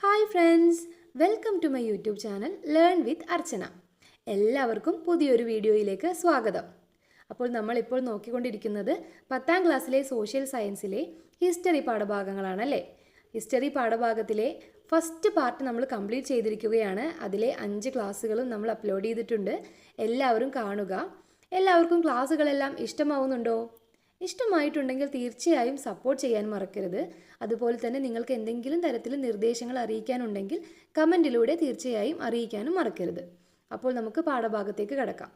Hi friends, welcome to my YouTube channel learn with Archana. എല്ലാവർക്കും പുതിയൊരു വീഡിയോയിലേക്ക് സ്വാഗതം. അപ്പോൾ നമ്മളിപ്പോൾ നോക്കിക്കൊണ്ടിരിക്കുന്നത് 10ാം ക്ലാസ്സിലെ സോഷ്യൽ സയൻസിലെ ഹിസ്റ്ററി പാഠഭാഗങ്ങളാണല്ലേ. ഹിസ്റ്ററി പാഠഭാഗത്തിലെ ഫസ്റ്റ് പാർട്ട് നമ്മൾ കംപ്ലീറ്റ് ചെയ്തിരിക്കുകയാണ്. അതിലെ 5 ക്ലാസ്സുകളും നമ്മൾ അപ്ലോഡ് ചെയ്തിട്ടുണ്ട്. എല്ലാവരും കാണുക. എല്ലാവർക്കും ക്ലാസ്സുകളെല്ലാം ഇഷ്ടമാവുന്നുണ്ടോ? ഇഷ്ടമായിട്ടുണ്ടെങ്കിൽ തീർച്ചയായും സപ്പോർട്ട് ചെയ്യാൻ മറക്കരുത്. അതുപോലെ തന്നെ നിങ്ങൾക്ക് എന്തെങ്കിലും തരത്തിൽ നിർദ്ദേശങ്ങൾ അറിയിക്കാനുണ്ടെങ്കിൽ കമൻറ്റിലൂടെ തീർച്ചയായും അറിയിക്കാനും മറക്കരുത്. അപ്പോൾ നമുക്ക് പാഠഭാഗത്തേക്ക് കടക്കാം.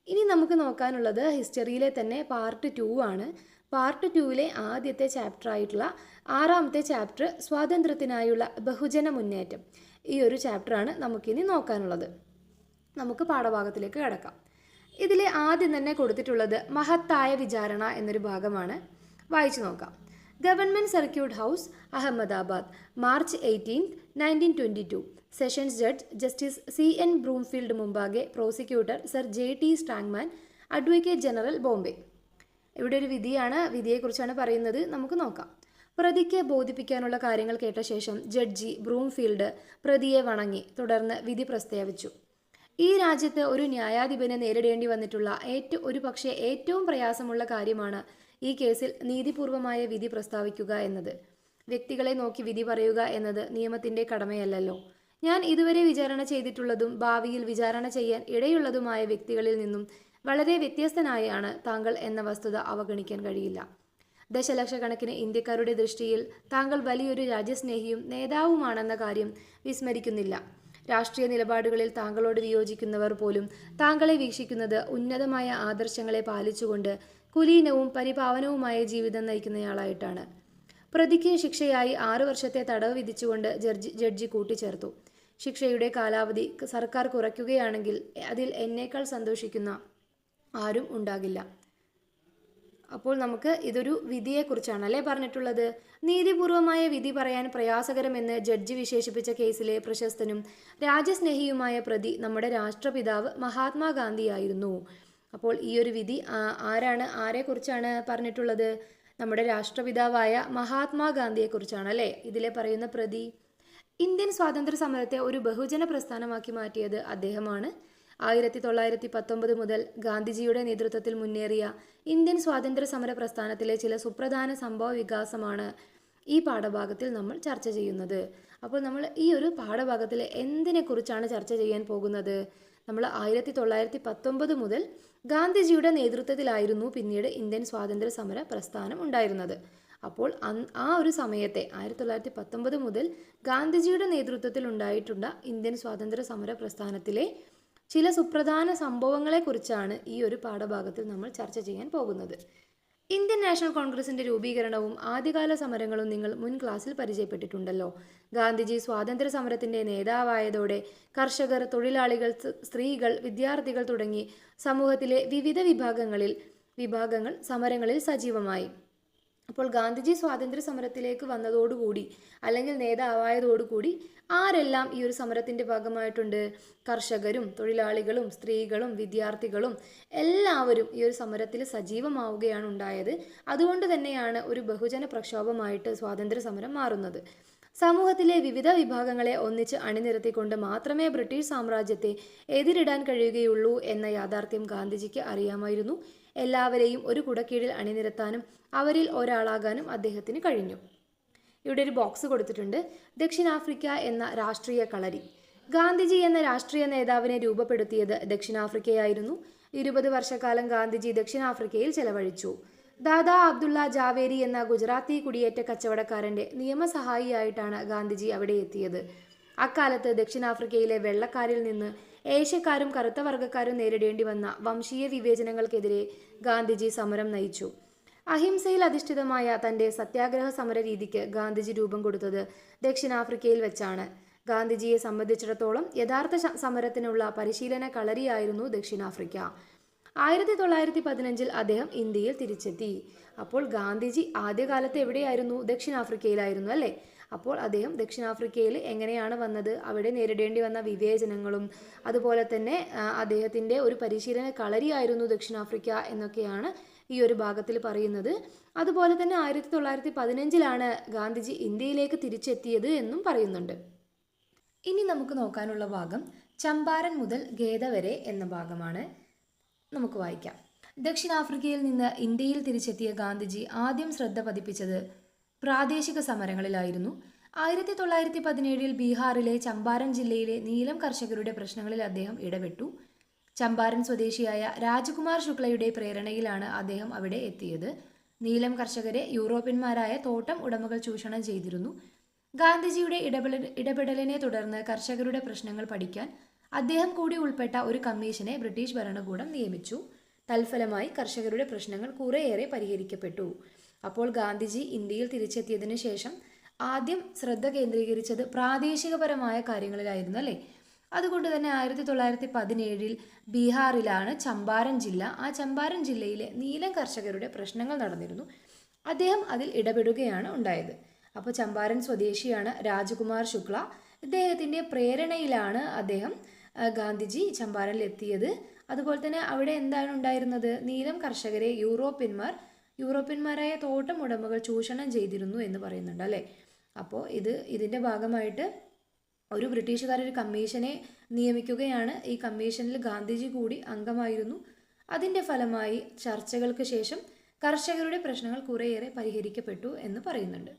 ഇനി നമുക്ക് നോക്കാനുള്ളത് ഹിസ്റ്ററിയിലെ തന്നെ പാർട്ട് 2 ആണ്. പാർട്ട് 2ലെ ആദ്യത്തെ ചാപ്റ്റർ ആയിട്ടുള്ള 6ാമത്തെ ചാപ്റ്റർ സ്വാതന്ത്ര്യത്തിനായുള്ള ബഹുജന മുന്നേറ്റം. ഈ ഒരു ചാപ്റ്ററാണ് നമുക്കിനി നോക്കാനുള്ളത്. നമുക്ക് പാഠഭാഗത്തിലേക്ക് കടക്കാം. ഇതിലെ ആദ്യം തന്നെ കൊടുത്തിട്ടുള്ളത് മഹത്തായ വിചാരണ എന്നൊരു ഭാഗമാണ്. വായിച്ചു നോക്കാം. Government circuit house, Ahmedabad, March 18, 1922. Sessions judge justice CN Broomfield മുമ്പാകെ prosecutor sir JT Strangman, advocate general, Bombay. ഇവിടെ ഒരു വിധിയാണ്, വിധിയെക്കുറിച്ചാണ് പറയുന്നത്. നമുക്ക് നോക്കാം. പ്രതിക്ക് ബോധിപ്പിക്കാനുള്ള കാര്യങ്ങൾ കേട്ട ശേഷം ജഡ്ജി ബ്രൂംഫീൽഡ് പ്രതിയെ വണങ്ങി. തുടർന്ന് വിധി പ്രസ്താവിച്ചു. ഈ രാജ്യത്ത് ഒരു ന്യായാധിപനെ നേരിടേണ്ടി വന്നിട്ടുള്ള ഏറ്റവും പ്രയാസമുള്ള കാര്യമാണ് ഈ കേസിൽ നീതിപൂർവമായ വിധി പ്രസ്താവിക്കുക എന്നത്. വ്യക്തികളെ നോക്കി വിധി പറയുക എന്നത് നിയമത്തിൻ്റെ കടമയല്ലല്ലോ. ഞാൻ ഇതുവരെ വിചാരണ ചെയ്തിട്ടുള്ളതും ഭാവിയിൽ വിചാരണ ചെയ്യാൻ ഇടയുള്ളതുമായ വ്യക്തികളിൽ നിന്നും വളരെ വ്യത്യസ്തനായാണ് താങ്കൾ എന്ന വസ്തുത അവഗണിക്കാൻ കഴിയില്ല. ദശലക്ഷക്കണക്കിന് ഇന്ത്യക്കാരുടെ ദൃഷ്ടിയിൽ താങ്കൾ വലിയൊരു രാജ്യസ്നേഹിയും നേതാവുമാണെന്ന കാര്യം വിസ്മരിക്കുന്നില്ല. രാഷ്ട്രീയ നിലപാടുകളിൽ താങ്കളോട് വിയോജിക്കുന്നവർ പോലും താങ്കളെ വീക്ഷിക്കുന്നത് ഉന്നതമായ ആദർശങ്ങളെ പാലിച്ചുകൊണ്ട് കുലീനവും പരിപാവനവുമായ ജീവിതം നയിക്കുന്നയാളായിട്ടാണ്. പ്രതിക്ക് ശിക്ഷയായി 6 വർഷത്തെ തടവ് വിധിച്ചുകൊണ്ട് ജഡ്ജി കൂട്ടിച്ചേർത്തു. ശിക്ഷയുടെ കാലാവധി സർക്കാർ കുറയ്ക്കുകയാണെങ്കിൽ അതിൽ എന്നേക്കാൾ സന്തോഷിക്കുന്ന ആരും ഉണ്ടാകില്ല. അപ്പോൾ നമുക്ക് ഇതൊരു വിധിയെക്കുറിച്ചാണല്ലേ പറഞ്ഞിട്ടുള്ളത്. നീതിപൂർവമായ വിധി പറയാൻ പ്രയാസകരമെന്ന് ജഡ്ജി വിശേഷിപ്പിച്ച കേസിലെ പ്രശസ്തനും രാജ്യസ്നേഹിയുമായ പ്രതി നമ്മുടെ രാഷ്ട്രപിതാവ് മഹാത്മാഗാന്ധിയായിരുന്നു. അപ്പോൾ ഈ ഒരു വിധി ആരെക്കുറിച്ചാണ് പറഞ്ഞിട്ടുള്ളത്? നമ്മുടെ രാഷ്ട്രപിതാവായ മഹാത്മാഗാന്ധിയെക്കുറിച്ചാണ് അല്ലേ ഇതിലെ പറയുന്ന പ്രതി. ഇന്ത്യൻ സ്വാതന്ത്ര്യ സമരത്തെ ഒരു ബഹുജന പ്രസ്ഥാനമാക്കി മാറ്റിയത് അദ്ദേഹമാണ്. 1919 മുതൽ ഗാന്ധിജിയുടെ നേതൃത്വത്തിൽ മുന്നേറിയ ഇന്ത്യൻ സ്വാതന്ത്ര്യ സമര പ്രസ്ഥാനത്തിലെ ചില സുപ്രധാന സംഭവ വികാസമാണ് ഈ പാഠഭാഗത്തിൽ നമ്മൾ ചർച്ച ചെയ്യുന്നത്. അപ്പോൾ നമ്മൾ ഈ ഒരു പാഠഭാഗത്തിൽ എന്തിനെക്കുറിച്ചാണ് ചർച്ച ചെയ്യാൻ പോകുന്നത്? നമ്മൾ 1919 മുതൽ ഗാന്ധിജിയുടെ നേതൃത്വത്തിലായിരുന്നു പിന്നീട് ഇന്ത്യൻ സ്വാതന്ത്ര്യ സമര പ്രസ്ഥാനം ഉണ്ടായിരുന്നത്. അപ്പോൾ ആ ഒരു സമയത്തെ 1919 മുതൽ ഗാന്ധിജിയുടെ നേതൃത്വത്തിൽ ഉണ്ടായിട്ടുള്ള ഇന്ത്യൻ സ്വാതന്ത്ര്യ സമര പ്രസ്ഥാനത്തിലെ ചില സുപ്രധാന സംഭവങ്ങളെക്കുറിച്ചാണ് ഈ ഒരു പാഠഭാഗത്തിൽ നമ്മൾ ചർച്ച ചെയ്യാൻ പോകുന്നത്. ഇന്ത്യൻ നാഷണൽ കോൺഗ്രസിന്റെ രൂപീകരണവും ആദ്യകാല സമരങ്ങളും നിങ്ങൾ മുൻ ക്ലാസ്സിൽ പരിചയപ്പെട്ടിട്ടുണ്ടല്ലോ. ഗാന്ധിജി സ്വാതന്ത്ര്യ സമരത്തിന്റെ നേതാവായതോടെ കർഷകർ, തൊഴിലാളികൾ, സ്ത്രീകൾ, വിദ്യാർത്ഥികൾ തുടങ്ങി സമൂഹത്തിലെ വിവിധ വിഭാഗങ്ങൾ സമരങ്ങളിൽ സജീവമായി. അപ്പോൾ ഗാന്ധിജി സ്വാതന്ത്ര്യ സമരത്തിലേക്ക് വന്നതോടുകൂടി അല്ലെങ്കിൽ നേതാവായതോടുകൂടി ആരെല്ലാം ഈ ഒരു സമരത്തിൻ്റെ ഭാഗമായിട്ടുണ്ട്? കർഷകരും, തൊഴിലാളികളും, സ്ത്രീകളും, വിദ്യാർത്ഥികളും എല്ലാവരും ഈ ഒരു സമരത്തിൽ സജീവമാവുകയാണ് ഉണ്ടായത്. അതുകൊണ്ട് തന്നെയാണ് ഒരു ബഹുജന പ്രക്ഷോഭമായിട്ട് സ്വാതന്ത്ര്യ സമരം മാറുന്നത്. സമൂഹത്തിലെ വിവിധ വിഭാഗങ്ങളെ ഒന്നിച്ച് അണിനിരത്തിക്കൊണ്ട് മാത്രമേ ബ്രിട്ടീഷ് സാമ്രാജ്യത്തെ എതിരിടാൻ കഴിയുകയുള്ളൂ എന്ന യാഥാർത്ഥ്യം ഗാന്ധിജിക്ക് അറിയാമായിരുന്നു. എല്ലാവരെയും ഒരു കുടക്കീഴിൽ അണിനിരത്താനും അവരിൽ ഒരാളാകാനും അദ്ദേഹത്തിന് കഴിഞ്ഞു. ഇവിടെ ഒരു ബോക്സ് കൊടുത്തിട്ടുണ്ട്. ദക്ഷിണാഫ്രിക്ക എന്ന രാഷ്ട്രീയ കളരി. ഗാന്ധിജി എന്ന രാഷ്ട്രീയ നേതാവിനെ രൂപപ്പെടുത്തിയത് ദക്ഷിണാഫ്രിക്കയായിരുന്നു. 20 വർഷക്കാലം ഗാന്ധിജി ദക്ഷിണാഫ്രിക്കയിൽ ചെലവഴിച്ചു. ദാദാ അബ്ദുള്ള ജാവേരി എന്ന ഗുജറാത്തി കുടിയേറ്റ കച്ചവടക്കാരൻ്റെ നിയമസഹായിയായിട്ടാണ് ഗാന്ധിജി അവിടെ എത്തിയത്. അക്കാലത്ത് ദക്ഷിണാഫ്രിക്കയിലെ വെള്ളക്കാരിൽ നിന്ന് ഏഷ്യക്കാരും കറുത്ത വർഗ്ഗക്കാരും നേരിടേണ്ടി വന്ന വംശീയ വിവേചനങ്ങൾക്കെതിരെ ഗാന്ധിജി സമരം നയിച്ചു. അഹിംസയിൽ അധിഷ്ഠിതമായ തൻ്റെ സത്യാഗ്രഹ സമര രീതിക്ക് ഗാന്ധിജി രൂപം കൊടുത്തത് ദക്ഷിണാഫ്രിക്കയിൽ വെച്ചാണ്. ഗാന്ധിജിയെ സംബന്ധിച്ചിടത്തോളം യഥാർത്ഥ സമരത്തിനുള്ള പരിശീലന കളരിയായിരുന്നു ദക്ഷിണാഫ്രിക്ക. 1915 അദ്ദേഹം ഇന്ത്യയിൽ തിരിച്ചെത്തി. അപ്പോൾ ഗാന്ധിജി ആദ്യകാലത്ത് എവിടെയായിരുന്നു? ദക്ഷിണാഫ്രിക്കയിലായിരുന്നു അല്ലേ. അപ്പോൾ അദ്ദേഹം ദക്ഷിണാഫ്രിക്കയിൽ എങ്ങനെയാണ് വന്നത്? അവിടെ നേരിടേണ്ടി വന്ന വിവേചനങ്ങളും അതുപോലെ തന്നെ അദ്ദേഹത്തിൻ്റെ ഒരു പരിശീലന കളരിയായിരുന്നു ദക്ഷിണാഫ്രിക്ക എന്നൊക്കെയാണ് ഈ ഒരു ഭാഗത്തിൽ പറയുന്നത്. അതുപോലെ തന്നെ 1915 ഗാന്ധിജി ഇന്ത്യയിലേക്ക് തിരിച്ചെത്തിയത് എന്നും പറയുന്നുണ്ട്. ഇനി നമുക്ക് നോക്കാനുള്ള ഭാഗം ചമ്പാരൻ മുതൽ ഗേദ വരെ എന്ന ഭാഗമാണ്. നമുക്ക് വായിക്കാം. ദക്ഷിണാഫ്രിക്കയിൽ നിന്ന് ഇന്ത്യയിൽ തിരിച്ചെത്തിയ ഗാന്ധിജി ആദ്യം ശ്രദ്ധ പതിപ്പിച്ചത് പ്രാദേശിക സമരങ്ങളിലായിരുന്നു. 1917 ബീഹാറിലെ ചമ്പാരൻ ജില്ലയിലെ നീലം കർഷകരുടെ പ്രശ്നങ്ങളിൽ അദ്ദേഹം ഇടപെട്ടു. ചമ്പാരൻ സ്വദേശിയായ രാജകുമാർ ശുക്ലയുടെ പ്രേരണയിലാണ് അദ്ദേഹം അവിടെ എത്തിയത്. നീലം കർഷകരെ യൂറോപ്യന്മാരായ തോട്ടം ഉടമകൾ ചൂഷണം ചെയ്തിരുന്നു. ഗാന്ധിജിയുടെ ഇടപെടലിനെ തുടർന്ന് കർഷകരുടെ പ്രശ്നങ്ങൾ പഠിക്കാൻ അദ്ദേഹം കൂടി ഉൾപ്പെട്ട ഒരു കമ്മീഷനെ ബ്രിട്ടീഷ് ഭരണകൂടം നിയമിച്ചു. തൽഫലമായി കർഷകരുടെ പ്രശ്നങ്ങൾ കുറേയേറെ പരിഹരിക്കപ്പെട്ടു. അപ്പോൾ ഗാന്ധിജി ഇന്ത്യയിൽ തിരിച്ചെത്തിയതിനു ശേഷം ആദ്യം ശ്രദ്ധ കേന്ദ്രീകരിച്ചത് പ്രാദേശികപരമായ കാര്യങ്ങളിലായിരുന്നു അല്ലേ. അതുകൊണ്ട് തന്നെ 1917 ബീഹാറിലാണ് ചമ്പാരൻ ജില്ല. ആ ചമ്പാരൻ ജില്ലയിലെ നീലം കർഷകരുടെ പ്രശ്നങ്ങൾ നടന്നിരുന്നു. അദ്ദേഹം അതിൽ ഇടപെടുകയാണ് ഉണ്ടായത്. അപ്പോൾ ചമ്പാരൻ സ്വദേശിയാണ് രാജകുമാർ ശുക്ല. ഇദ്ദേഹത്തിൻ്റെ പ്രേരണയിലാണ് ഗാന്ധിജി ചമ്പാരനിൽ എത്തിയത്. അതുപോലെ തന്നെ അവിടെ എന്താണ് ഉണ്ടായിരുന്നത്? നീലം കർഷകരെ യൂറോപ്യന്മാരായ തോട്ടം ഉടമകൾ ചൂഷണം ചെയ്തിരുന്നു എന്ന് പറയുന്നുണ്ട് അല്ലേ. അപ്പോൾ ഇതിൻ്റെ ഭാഗമായിട്ട് ഒരു ബ്രിട്ടീഷുകാരൊരു കമ്മീഷനെ നിയമിക്കുകയാണ്. ഈ കമ്മീഷനിൽ ഗാന്ധിജി കൂടി അംഗമായിരുന്നു. അതിൻ്റെ ഫലമായി ചർച്ചകൾക്ക് ശേഷം കർഷകരുടെ പ്രശ്നങ്ങൾ കുറേയേറെ പരിഹരിക്കപ്പെട്ടു എന്ന് പറയുന്നുണ്ട്.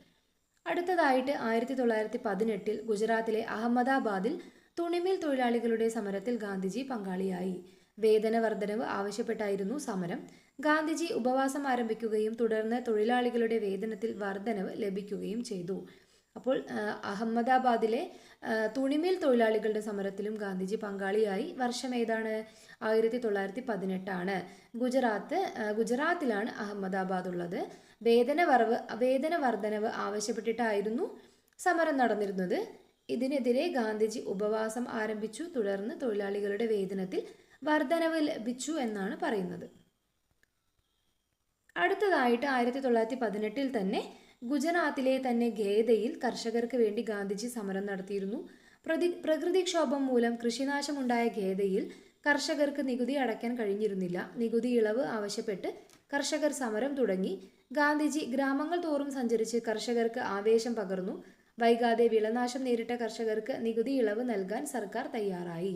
അടുത്തതായിട്ട് 1918 ഗുജറാത്തിലെ അഹമ്മദാബാദിൽ തുണിമിൽ തൊഴിലാളികളുടെ സമരത്തിൽ ഗാന്ധിജി പങ്കാളിയായി. വേതന വർധനവ് ആവശ്യപ്പെട്ടായിരുന്നു സമരം. ഗാന്ധിജി ഉപവാസം ആരംഭിക്കുകയും തുടർന്ന് തൊഴിലാളികളുടെ വേതനത്തിൽ വർധനവ് ലഭിക്കുകയും ചെയ്തു. അപ്പോൾ അഹമ്മദാബാദിലെ തുണിമിൽ തൊഴിലാളികളുടെ സമരത്തിലും ഗാന്ധിജി പങ്കാളിയായി. വർഷം ഏതാണ്? 1918 ഗുജറാത്തിലാണ് അഹമ്മദാബാദ് ഉള്ളത്. വേതന വർധനവ് ആവശ്യപ്പെട്ടിട്ടായിരുന്നു സമരം നടന്നിരുന്നത്. ഇതിനെതിരെ ഗാന്ധിജി ഉപവാസം ആരംഭിച്ചു. തുടർന്ന് തൊഴിലാളികളുടെ വേതനത്തിൽ വർധനവ് ലഭിച്ചു എന്നാണ് പറയുന്നത്. അടുത്തതായിട്ട് 1918 തന്നെ ഗുജറാത്തിലെ തന്നെ ഖേദയിൽ കർഷകർക്ക് വേണ്ടി ഗാന്ധിജി സമരം നടത്തിയിരുന്നു. പ്രകൃതിക്ഷോഭം മൂലം കൃഷിനാശമുണ്ടായ ഖേദയിൽ കർഷകർക്ക് നികുതി അടയ്ക്കാൻ കഴിഞ്ഞിരുന്നില്ല. നികുതി ഇളവ് ആവശ്യപ്പെട്ട് കർഷകർ സമരം തുടങ്ങി. ഗാന്ധിജി ഗ്രാമങ്ങൾ തോറും സഞ്ചരിച്ച് കർഷകർക്ക് ആവേശം പകർന്നു. വൈകാതെ വിളനാശം നേരിട്ട കർഷകർക്ക് നികുതി ഇളവ് നൽകാൻ സർക്കാർ തയ്യാറായി.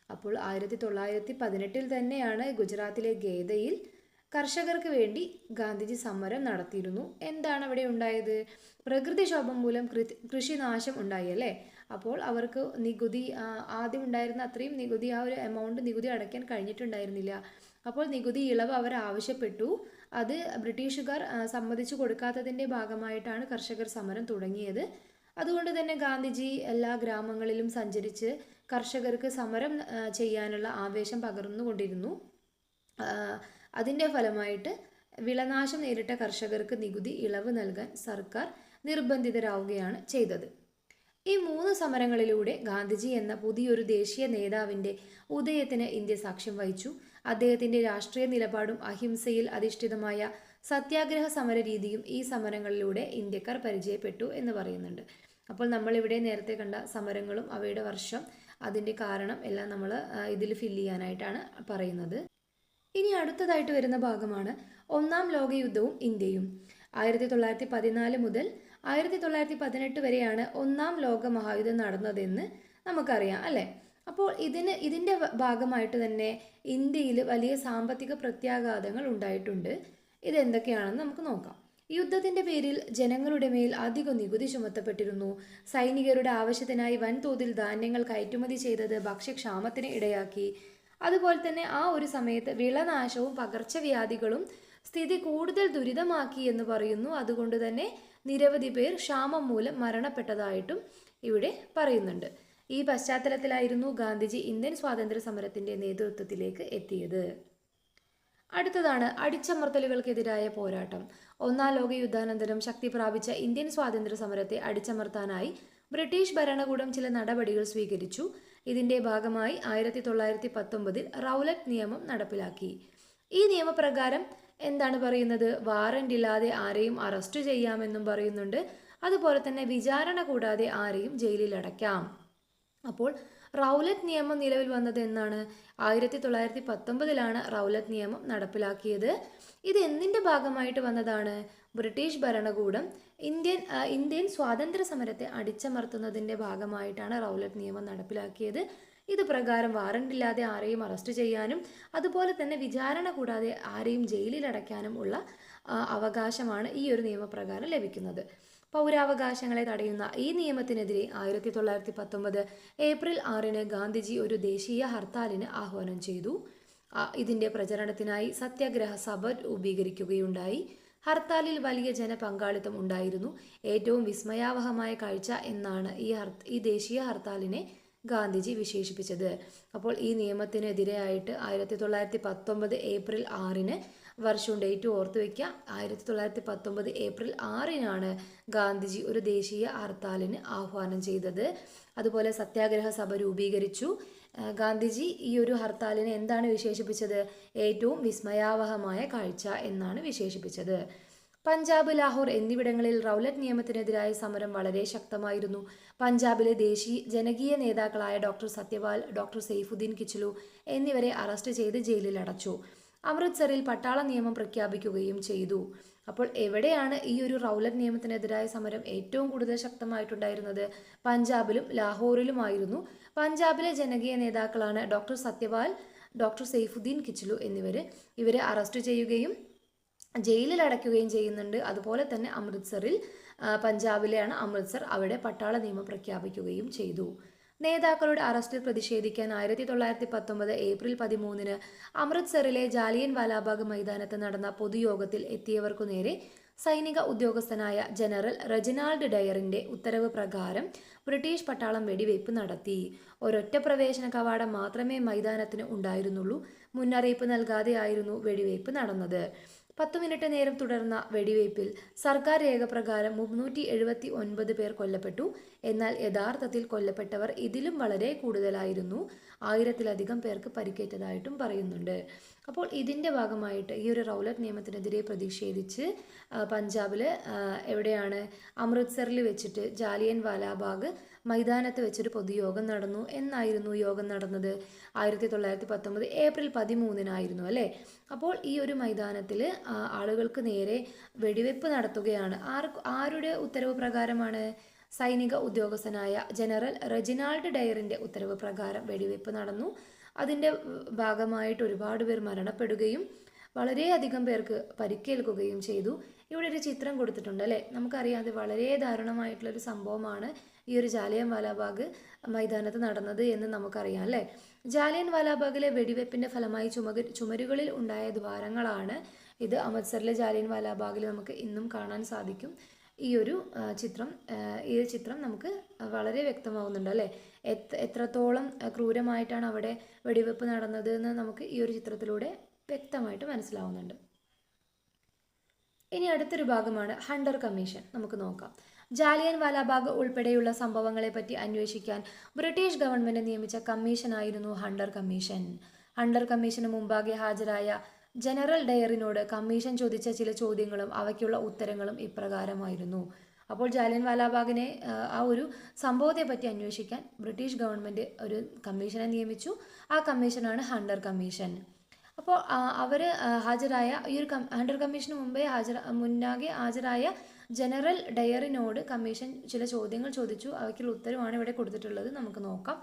അപ്പോൾ 1918 തന്നെയാണ് ഗുജറാത്തിലെ ഖേദയിൽ കർഷകർക്ക് വേണ്ടി ഗാന്ധിജി സമരം നടത്തിയിരുന്നു. എന്താണ് അവിടെ ഉണ്ടായത്? പ്രകൃതിക്ഷോഭം മൂലം കൃഷിനാശം ഉണ്ടായി അല്ലേ. അപ്പോൾ അവർക്ക് നികുതി ആദ്യം ഉണ്ടായിരുന്ന അത്രയും നികുതി, ആ ഒരു എമൗണ്ട് നികുതി അടയ്ക്കാൻ കഴിഞ്ഞിട്ടുണ്ടായിരുന്നില്ല. അപ്പോൾ നികുതി ഇളവ് അവർ ആവശ്യപ്പെട്ടു. അത് ബ്രിട്ടീഷുകാർ സമ്മതിച്ചു കൊടുക്കാത്തതിൻ്റെ ഭാഗമായിട്ടാണ് കർഷകർ സമരം തുടങ്ങിയത്. അതുകൊണ്ട് തന്നെ ഗാന്ധിജി എല്ലാ ഗ്രാമങ്ങളിലും സഞ്ചരിച്ച് കർഷകർക്ക് സമരം ചെയ്യാനുള്ള ആവേശം പകർന്നുകൊണ്ടിരുന്നു. അതിൻ്റെ ഫലമായിട്ട് വിളനാശം നേരിട്ട കർഷകർക്ക് നികുതി ഇളവ് നൽകാൻ സർക്കാർ നിർബന്ധിതരാവുകയാണ് ചെയ്തത്. ഈ 3 സമരങ്ങളിലൂടെ ഗാന്ധിജി എന്ന പുതിയൊരു ദേശീയ നേതാവിൻ്റെ ഉദയത്തിന് ഇന്ത്യ സാക്ഷ്യം വഹിച്ചു. അദ്ദേഹത്തിൻ്റെ രാഷ്ട്രീയ നിലപാടും അഹിംസയിൽ അധിഷ്ഠിതമായ സത്യാഗ്രഹ സമര രീതിയും ഈ സമരങ്ങളിലൂടെ ഇന്ത്യക്കാർ പരിചയപ്പെട്ടു എന്ന് പറയുന്നുണ്ട്. അപ്പോൾ നമ്മളിവിടെ നേരത്തെ കണ്ട സമരങ്ങളും അവയുടെ വർഷം, അതിൻ്റെ കാരണം എല്ലാം നമ്മൾ ഇതിൽ ഫില്ല് ചെയ്യാനായിട്ടാണ് പറയുന്നത്. ഇനി അടുത്തതായിട്ട് വരുന്ന ഭാഗമാണ് ഒന്നാം ലോകയുദ്ധവും ഇന്ത്യയും. 1914 മുതൽ 1918 വരെയാണ് ഒന്നാം ലോക മഹായുദ്ധം നടന്നതെന്ന് നമുക്കറിയാം അല്ലേ. അപ്പോൾ ഇതിൻ്റെ ഭാഗമായിട്ട് തന്നെ ഇന്ത്യയിൽ വലിയ സാമ്പത്തിക പ്രത്യാഘാതങ്ങൾ ഉണ്ടായിട്ടുണ്ട്. ഇതെന്തൊക്കെയാണെന്ന് നമുക്ക് നോക്കാം. യുദ്ധത്തിൻ്റെ പേരിൽ ജനങ്ങളുടെ മേൽ അധിക നികുതി ചുമത്തപ്പെട്ടിരുന്നു. സൈനികരുടെ ആവശ്യത്തിനായി വൻതോതിൽ ധാന്യങ്ങൾ കയറ്റുമതി ചെയ്തത് ഭക്ഷ്യക്ഷാമത്തിന് ഇടയാക്കി. അതുപോലെ തന്നെ ആ ഒരു സമയത്ത് വിളനാശവും പകർച്ചവ്യാധികളും സ്ഥിതി കൂടുതൽ ദുരിതമാക്കി എന്ന് പറയുന്നു. അതുകൊണ്ട് തന്നെ നിരവധി പേർ ക്ഷാമം മൂലം മരണപ്പെട്ടതായിട്ടും ഇവിടെ പറയുന്നുണ്ട്. ഈ പശ്ചാത്തലത്തിലായിരുന്നു ഗാന്ധിജി ഇന്ത്യൻ സ്വാതന്ത്ര്യ സമരത്തിൻ്റെ നേതൃത്വത്തിലേക്ക് എത്തിയത്. അടുത്തതാണ് അടിച്ചമർത്തലുകൾക്കെതിരായ പോരാട്ടം. ഒന്നാം ലോക യുദ്ധാനന്തരം ശക്തി പ്രാപിച്ച ഇന്ത്യൻ സ്വാതന്ത്ര്യ സമരത്തെ അടിച്ചമർത്താനായി ബ്രിട്ടീഷ് ഭരണകൂടം ചില നടപടികൾ സ്വീകരിച്ചു. ഇതിൻ്റെ ഭാഗമായി 1919 റൗലറ്റ് നിയമം നടപ്പിലാക്കി. ഈ നിയമപ്രകാരം എന്താണ് പറയുന്നത്? വാറന്റ് ഇല്ലാതെ ആരെയും അറസ്റ്റ് ചെയ്യാമെന്നും പറയുന്നുണ്ട്. അതുപോലെ തന്നെ വിചാരണ കൂടാതെ ആരെയും ജയിലിൽ അടയ്ക്കാം. അപ്പോൾ റൗലറ്റ് നിയമം നിലവിൽ വന്നത് എന്നാണ്? 1919 റൗലറ്റ് നിയമം നടപ്പിലാക്കിയത്. ഇത് എന്തിൻ്റെ ഭാഗമായിട്ട് വന്നതാണ്? ബ്രിട്ടീഷ് ഭരണകൂടം ഇന്ത്യൻ സ്വാതന്ത്ര്യ സമരത്തെ അടിച്ചമർത്തുന്നതിൻ്റെ ഭാഗമായിട്ടാണ് റൗലറ്റ് നിയമം നടപ്പിലാക്കിയത്. ഇത് പ്രകാരം വാറണ്ടില്ലാതെ ആരെയും അറസ്റ്റ് ചെയ്യാനും അതുപോലെ തന്നെ വിചാരണ കൂടാതെ ആരെയും ജയിലിലടയ്ക്കാനും ഉള്ള അവകാശമാണ് ഈ ഒരു നിയമപ്രകാരം ലഭിക്കുന്നത്. പൗരാവകാശങ്ങളെ തടയുന്ന ഈ നിയമത്തിനെതിരെ 1919 ഏപ്രിൽ 6 ഗാന്ധിജി ഒരു ദേശീയ ഹർത്താലിന് ആഹ്വാനം ചെയ്തു. ഇതിൻ്റെ പ്രചരണത്തിനായി സത്യാഗ്രഹ സഭ രൂപീകരിക്കുകയുണ്ടായി. ഹർത്താലിൽ വലിയ ജനപങ്കാളിത്തം ഉണ്ടായിരുന്നു. ഏറ്റവും വിസ്മയാവഹമായ കാഴ്ച എന്നാണ് ഈ ദേശീയ ഹർത്താലിനെ ഗാന്ധിജി വിശേഷിപ്പിച്ചത്. അപ്പോൾ ഈ നിയമത്തിനെതിരെയായിട്ട് 1919 ഏപ്രിൽ 6 വർഷവും ഡേറ്റ് ഓർത്തു വയ്ക്കുക. 1919 ഏപ്രിൽ 6 ഗാന്ധിജി ഒരു ദേശീയ ഹർത്താലിന് ആഹ്വാനം ചെയ്തത്. അതുപോലെ സത്യാഗ്രഹ സഭ രൂപീകരിച്ചു. ഗാന്ധിജി ഈ ഒരു ഹർത്താലിനെ എന്താണ് വിശേഷിപ്പിച്ചത്? ഏറ്റവും വിസ്മയാവഹമായ കാഴ്ച എന്നാണ് വിശേഷിപ്പിച്ചത്. പഞ്ചാബ്, ലാഹോർ എന്നിവിടങ്ങളിൽ റൗലറ്റ് നിയമത്തിനെതിരായ സമരം വളരെ ശക്തമായിരുന്നു. പഞ്ചാബിലെ ജനകീയ നേതാക്കളായ ഡോക്ടർ സത്യപാൽ, ഡോക്ടർ സെയ്ഫുദ്ദീൻ കിച്ലു എന്നിവരെ അറസ്റ്റ് ചെയ്ത് ജയിലിലടച്ചു. അമൃത്സറിൽ പട്ടാള നിയമം പ്രഖ്യാപിക്കുകയും ചെയ്തു. അപ്പോൾ എവിടെയാണ് ഈ ഒരു റൗലറ്റ് നിയമത്തിനെതിരായ സമരം ഏറ്റവും കൂടുതൽ ശക്തമായിട്ടുണ്ടായിരുന്നത്? പഞ്ചാബിലും ലാഹോറിലുമായിരുന്നു. പഞ്ചാബിലെ ജനകീയ നേതാക്കളാണ് ഡോക്ടർ സത്യപാൽ, ഡോക്ടർ സെയ്ഫുദ്ദീൻ കിച്ലു ഇവരെ അറസ്റ്റ് ചെയ്യുകയും ജയിലിൽ അടയ്ക്കുകയും ചെയ്യുന്നുണ്ട്. അതുപോലെ തന്നെ പഞ്ചാബിലെയാണ് അമൃത്സർ, അവിടെ പട്ടാള നിയമം പ്രഖ്യാപിക്കുകയും ചെയ്തു. നേതാക്കളുടെ അറസ്റ്റിൽ പ്രതിഷേധിക്കാൻ 1919 ഏപ്രിൽ 13 അമൃത്സറിലെ ജാലിയൻ വാലാബാഗ് മൈതാനത്ത് നടന്ന പൊതുയോഗത്തിൽ എത്തിയവർക്കു നേരെ സൈനിക ഉദ്യോഗസ്ഥനായ ജനറൽ റെജിനാൾഡ് ഡയറിന്റെ ഉത്തരവ് പ്രകാരം ബ്രിട്ടീഷ് പട്ടാളം വെടിവയ്പ് നടത്തി. ഒരൊറ്റ പ്രവേശന കവാടം മാത്രമേ മൈതാനത്തിന് ഉണ്ടായിരുന്നുള്ളൂ. മുന്നറിയിപ്പ് നൽകാതെയായിരുന്നു വെടിവയ്പ് നടന്നത്. 10 മിനിറ്റ് നേരം തുടർന്ന വെടിവയ്പിൽ സർക്കാർ രേഖപ്രകാരം 379 പേർ കൊല്ലപ്പെട്ടു. എന്നാൽ യഥാർത്ഥത്തിൽ കൊല്ലപ്പെട്ടവർ ഇതിലും വളരെ കൂടുതലായിരുന്നു. 1000-ലധികം പേർക്ക് പരിക്കേറ്റതായിട്ടും പറയുന്നുണ്ട്. അപ്പോൾ ഇതിൻ്റെ ഭാഗമായിട്ട് ഈ ഒരു റൗലറ്റ് നിയമത്തിനെതിരെ പ്രതിഷേധിച്ച് പഞ്ചാബിൽ എവിടെയാണ് അമൃത്സറിൽ വെച്ചിട്ട് ജാലിയൻ വാലാബാഗ് മൈതാനത്ത് വെച്ചൊരു പൊതുയോഗം നടന്നു. എന്നായിരുന്നു യോഗം നടന്നത്? 1919 ഏപ്രിൽ 13 അല്ലേ? അപ്പോൾ ഈ ഒരു മൈതാനത്തിൽ ആളുകൾക്ക് നേരെ വെടിവെപ്പ് നടത്തുകയാണ്. ആരുടെ ഉത്തരവ് പ്രകാരമാണ്? സൈനിക ഉദ്യോഗസ്ഥനായ ജനറൽ റെജിനാൾഡ് ഡയറിന്റെ ഉത്തരവ് പ്രകാരം വെടിവെപ്പ് നടന്നു. അതിൻ്റെ ഭാഗമായിട്ട് ഒരുപാട് പേർ മരണപ്പെടുകയും വളരെയധികം പേർക്ക് പരിക്കേൽക്കുകയും ചെയ്തു. ഇവിടെ ഒരു ചിത്രം കൊടുത്തിട്ടുണ്ട് അല്ലേ? നമുക്കറിയാം അത് വളരെ ദാരുണമായിട്ടുള്ളൊരു സംഭവമാണ് ഈ ഒരു ജാലിയൻ വാലാബാഗ് മൈതാനത്ത് നടന്നത് എന്ന് നമുക്കറിയാം അല്ലേ? ജാലിയൻ വാലാബാഗിലെ വെടിവെപ്പിൻ്റെ ഫലമായി ചുമരുകളിൽ ഉണ്ടായ ദ്വാരങ്ങളാണ് ഇത്. അമൃത്സറിലെ ജാലിയൻ വാലാബാഗിൽ നമുക്ക് ഇന്നും കാണാൻ സാധിക്കും. ഈ ഒരു ചിത്രം നമുക്ക് വളരെ വ്യക്തമാവുന്നുണ്ട് അല്ലേ? എത്രത്തോളം ക്രൂരമായിട്ടാണ് അവിടെ വെടിവെപ്പ് നടന്നത് എന്ന് നമുക്ക് ഈ ഒരു ചിത്രത്തിലൂടെ വ്യക്തമായിട്ട് മനസ്സിലാവുന്നുണ്ട്. ഇനി അടുത്തൊരു ഭാഗമാണ് ഹണ്ടർ കമ്മീഷൻ. നമുക്ക് നോക്കാം. ജാലിയൻ വാലാബാഗ് ഉൾപ്പെടെയുള്ള സംഭവങ്ങളെ പറ്റി അന്വേഷിക്കാൻ ബ്രിട്ടീഷ് ഗവൺമെന്റ് നിയമിച്ച കമ്മീഷനായിരുന്നു ഹണ്ടർ കമ്മീഷൻ. ഹണ്ടർ കമ്മീഷന് മുമ്പാകെ ഹാജരായ ജനറൽ ഡയറിനോട് കമ്മീഷൻ ചോദിച്ച ചില ചോദ്യങ്ങളും അവയ്ക്കുള്ള ഉത്തരങ്ങളും ഇപ്രകാരമായിരുന്നു. അപ്പോൾ ജാലിയൻ വാലാബാഗിനെ ആ ഒരു സംഭവത്തെ പറ്റി അന്വേഷിക്കാൻ ബ്രിട്ടീഷ് ഗവൺമെന്റ് ഒരു കമ്മീഷനെ നിയമിച്ചു. ആ കമ്മീഷനാണ് ഹണ്ടർ കമ്മീഷൻ. അപ്പോൾ അവർ ഹാജരായ ഈ ഒരു ഹണ്ടർ കമ്മീഷന് മുന്നാകെ ഹാജരായ ജനറൽ ഡയറിനോട് കമ്മീഷൻ ചില ചോദ്യങ്ങൾ ചോദിച്ചു. അവയ്ക്കുള്ള ഉത്തരവാണ് ഇവിടെ കൊടുത്തിട്ടുള്ളത്. നമുക്ക് നോക്കാം.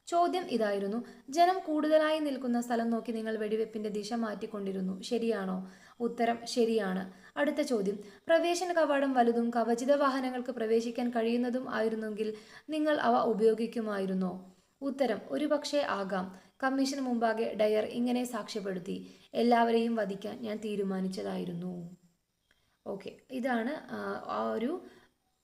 ചോദ്യം ഇതായിരുന്നു: ജനം കൂടുതലായി നിൽക്കുന്ന സ്ഥലം നോക്കി നിങ്ങൾ വെടിവെപ്പിന്റെ ദിശ മാറ്റിക്കൊണ്ടിരുന്നു, ശരിയാണോ? ഉത്തരം: ശരിയാണ്. അടുത്ത ചോദ്യം: പ്രവേശന കവാടം വലുതും കവചിത വാഹനങ്ങൾക്ക് പ്രവേശിക്കാൻ കഴിയുന്നതും ആയിരുന്നെങ്കിൽ നിങ്ങൾ അവ ഉപയോഗിക്കുമായിരുന്നോ? ഉത്തരം: ഒരുപക്ഷെ ആകാം. കമ്മീഷന് മുമ്പാകെ ഡയർ ഇങ്ങനെ സാക്ഷ്യപ്പെടുത്തി: എല്ലാവരെയും വധിക്കാൻ ഞാൻ തീരുമാനിച്ചതായിരുന്നു. ഓക്കെ, ഇതാണ് ആ ഒരു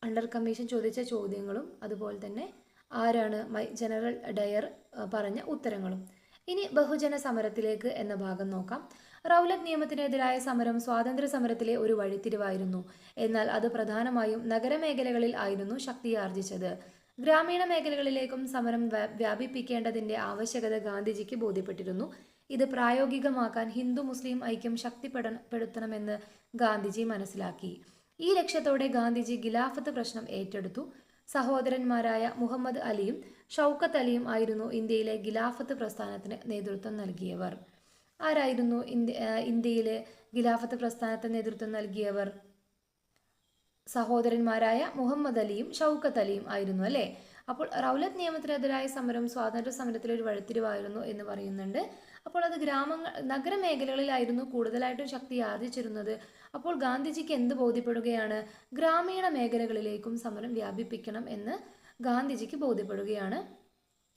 അണ്ടർ കമ്മീഷൻ ചോദിച്ച ചോദ്യങ്ങളും അതുപോലെ തന്നെ ആരാണ് ജനറൽ ഡയർ പറഞ്ഞ ഉത്തരങ്ങളും. ഇനി ബഹുജന സമരത്തിലേക്ക് എന്ന ഭാഗം നോക്കാം. റൗലറ്റ് നിയമത്തിനെതിരായ സമരം സ്വാതന്ത്ര്യ സമരത്തിലെ ഒരു വഴിത്തിരിവായിരുന്നു. എന്നാൽ അത് പ്രധാനമായും നഗരമേഖലകളിൽ ആയിരുന്നു ശക്തിയാർജിച്ചത്. ഗ്രാമീണ മേഖലകളിലേക്കും സമരം വ്യാപിപ്പിക്കേണ്ടതിന്റെ ആവശ്യകത ഗാന്ധിജിക്ക് ബോധ്യപ്പെട്ടിരുന്നു. ഇത് പ്രായോഗികമാക്കാൻ ഹിന്ദു മുസ്ലിം ഐക്യം ശക്തിപ്പെടുത്തണമെന്ന് ഗാന്ധിജി മനസ്സിലാക്കി. ഈ ലക്ഷ്യത്തോടെ ഗാന്ധിജി ഖിലാഫത്ത് പ്രശ്നം ഏറ്റെടുത്തു. സഹോദരന്മാരായ മുഹമ്മദ് അലിയും ഷൗക്കത്ത് അലിയും ആയിരുന്നു ഇന്ത്യയിലെ ഖിലാഫത്ത് പ്രസ്ഥാനത്തിന് നേതൃത്വം നൽകിയവർ. ആരായിരുന്നു ഇന്ത്യയിലെ ഖിലാഫത്ത് പ്രസ്ഥാനത്തിന് നേതൃത്വം നൽകിയവർ? സഹോദരന്മാരായ മുഹമ്മദ് അലിയും ഷൗക്കത്ത് അലിയും ആയിരുന്നു അല്ലേ. അപ്പോൾ റൗലത്ത് നിയമത്തിനെതിരായ സമരം സ്വാതന്ത്ര്യ സമരത്തിലെ ഒരു വഴിത്തിരിവായിരുന്നു എന്ന് പറയുന്നുണ്ട്. അപ്പോൾ അത് നഗരമേഖലകളിലായിരുന്നു കൂടുതലായിട്ടും ശക്തി ആർജിച്ചിരുന്നത്. അപ്പോൾ ഗാന്ധിജിക്ക് എന്ത് ബോധ്യപ്പെടുകയാണ്? ഗ്രാമീണ മേഖലകളിലേക്കും സമരം വ്യാപിപ്പിക്കണം എന്ന് ഗാന്ധിജിക്ക് ബോധ്യപ്പെടുകയാണ്.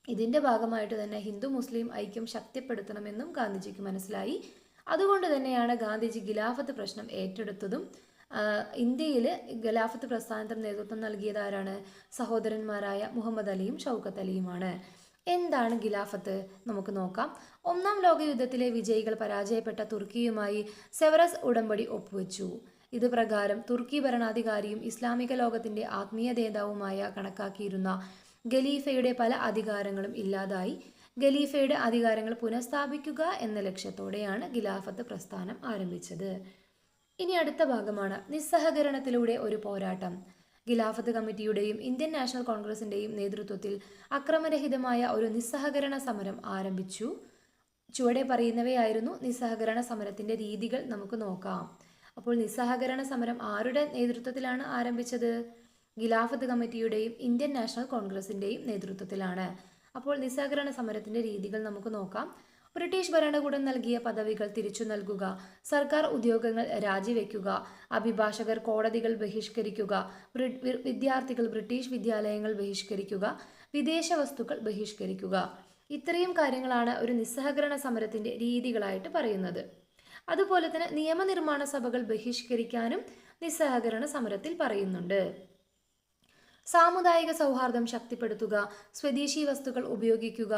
ഇതിൻ്റെ ഭാഗമായിട്ട് തന്നെ ഹിന്ദു മുസ്ലിം ഐക്യം ശക്തിപ്പെടുത്തണമെന്നും ഗാന്ധിജിക്ക് മനസ്സിലായി. അതുകൊണ്ട് തന്നെയാണ് ഗാന്ധിജി ഖിലാഫത്ത് പ്രശ്നം ഏറ്റെടുത്തതും. ഇന്ത്യയിൽ ഖിലാഫത്ത് പ്രസ്ഥാനത്തിന് നേതൃത്വം നൽകിയത് ആരാണ്? സഹോദരന്മാരായ മുഹമ്മദ് അലിയും ഷൗക്കത്ത് അലിയുമാണ്. എന്താണ് ഖിലാഫത്ത്? നമുക്ക് നോക്കാം. ഒന്നാം ലോക യുദ്ധത്തിലെ വിജയികൾ പരാജയപ്പെട്ട തുർക്കിയുമായി സെവറസ് ഉടമ്പടി ഒപ്പുവെച്ചു. ഇത് പ്രകാരം തുർക്കി ഭരണാധികാരിയും ഇസ്ലാമിക ലോകത്തിന്റെ ആത്മീയ നേതാവുമായ കണക്കാക്കിയിരുന്ന ഖലീഫയുടെ പല അധികാരങ്ങളും ഇല്ലാതായി. ഖലീഫയുടെ അധികാരങ്ങൾ പുനഃസ്ഥാപിക്കുക എന്ന ലക്ഷ്യത്തോടെയാണ് ഖിലാഫത്ത് പ്രസ്ഥാനം ആരംഭിച്ചത്. ഇനി അടുത്ത ഭാഗമാണ് നിസ്സഹകരണത്തിലൂടെ ഒരു പോരാട്ടം. ഖിലാഫത്ത് കമ്മിറ്റിയുടെയും ഇന്ത്യൻ നാഷണൽ കോൺഗ്രസിന്റെയും നേതൃത്വത്തിൽ അക്രമരഹിതമായ ഒരു നിസ്സഹകരണ സമരം ആരംഭിച്ചു. ചുവടെ പറയുന്നവയായിരുന്നു നിസ്സഹകരണ സമരത്തിന്റെ രീതികൾ. നമുക്ക് നോക്കാം. അപ്പോൾ നിസ്സഹകരണ സമരം ആരുടെ നേതൃത്വത്തിലാണ് ആരംഭിച്ചത്? ഖിലാഫത്ത് കമ്മിറ്റിയുടെയും ഇന്ത്യൻ നാഷണൽ കോൺഗ്രസിന്റെയും നേതൃത്വത്തിലാണ്. അപ്പോൾ നിസ്സഹകരണ സമരത്തിന്റെ രീതികൾ നമുക്ക് നോക്കാം. ബ്രിട്ടീഷ് ഭരണകൂടം നൽകിയ പദവികൾ തിരിച്ചു നൽകുക, സർക്കാർ ഉദ്യോഗങ്ങൾ രാജിവെക്കുക, അഭിഭാഷകർ കോടതികൾ ബഹിഷ്കരിക്കുക, വിദ്യാർത്ഥികൾ ബ്രിട്ടീഷ് വിദ്യാലയങ്ങൾ ബഹിഷ്കരിക്കുക, വിദേശ വസ്തുക്കൾ ബഹിഷ്കരിക്കുക. ഇത്രയും കാര്യങ്ങളാണ് ഒരു നിസ്സഹകരണ സമരത്തിന്റെ രീതികളായിട്ട് പറയുന്നത്. അതുപോലെ തന്നെ നിയമനിർമ്മാണ സഭകൾ ബഹിഷ്കരിക്കാനും നിസ്സഹകരണ സമരത്തിൽ പറയുന്നുണ്ട്. സാമുദായിക സൗഹാർദ്ദം ശക്തിപ്പെടുത്തുക, സ്വദേശി വസ്തുക്കൾ ഉപയോഗിക്കുക,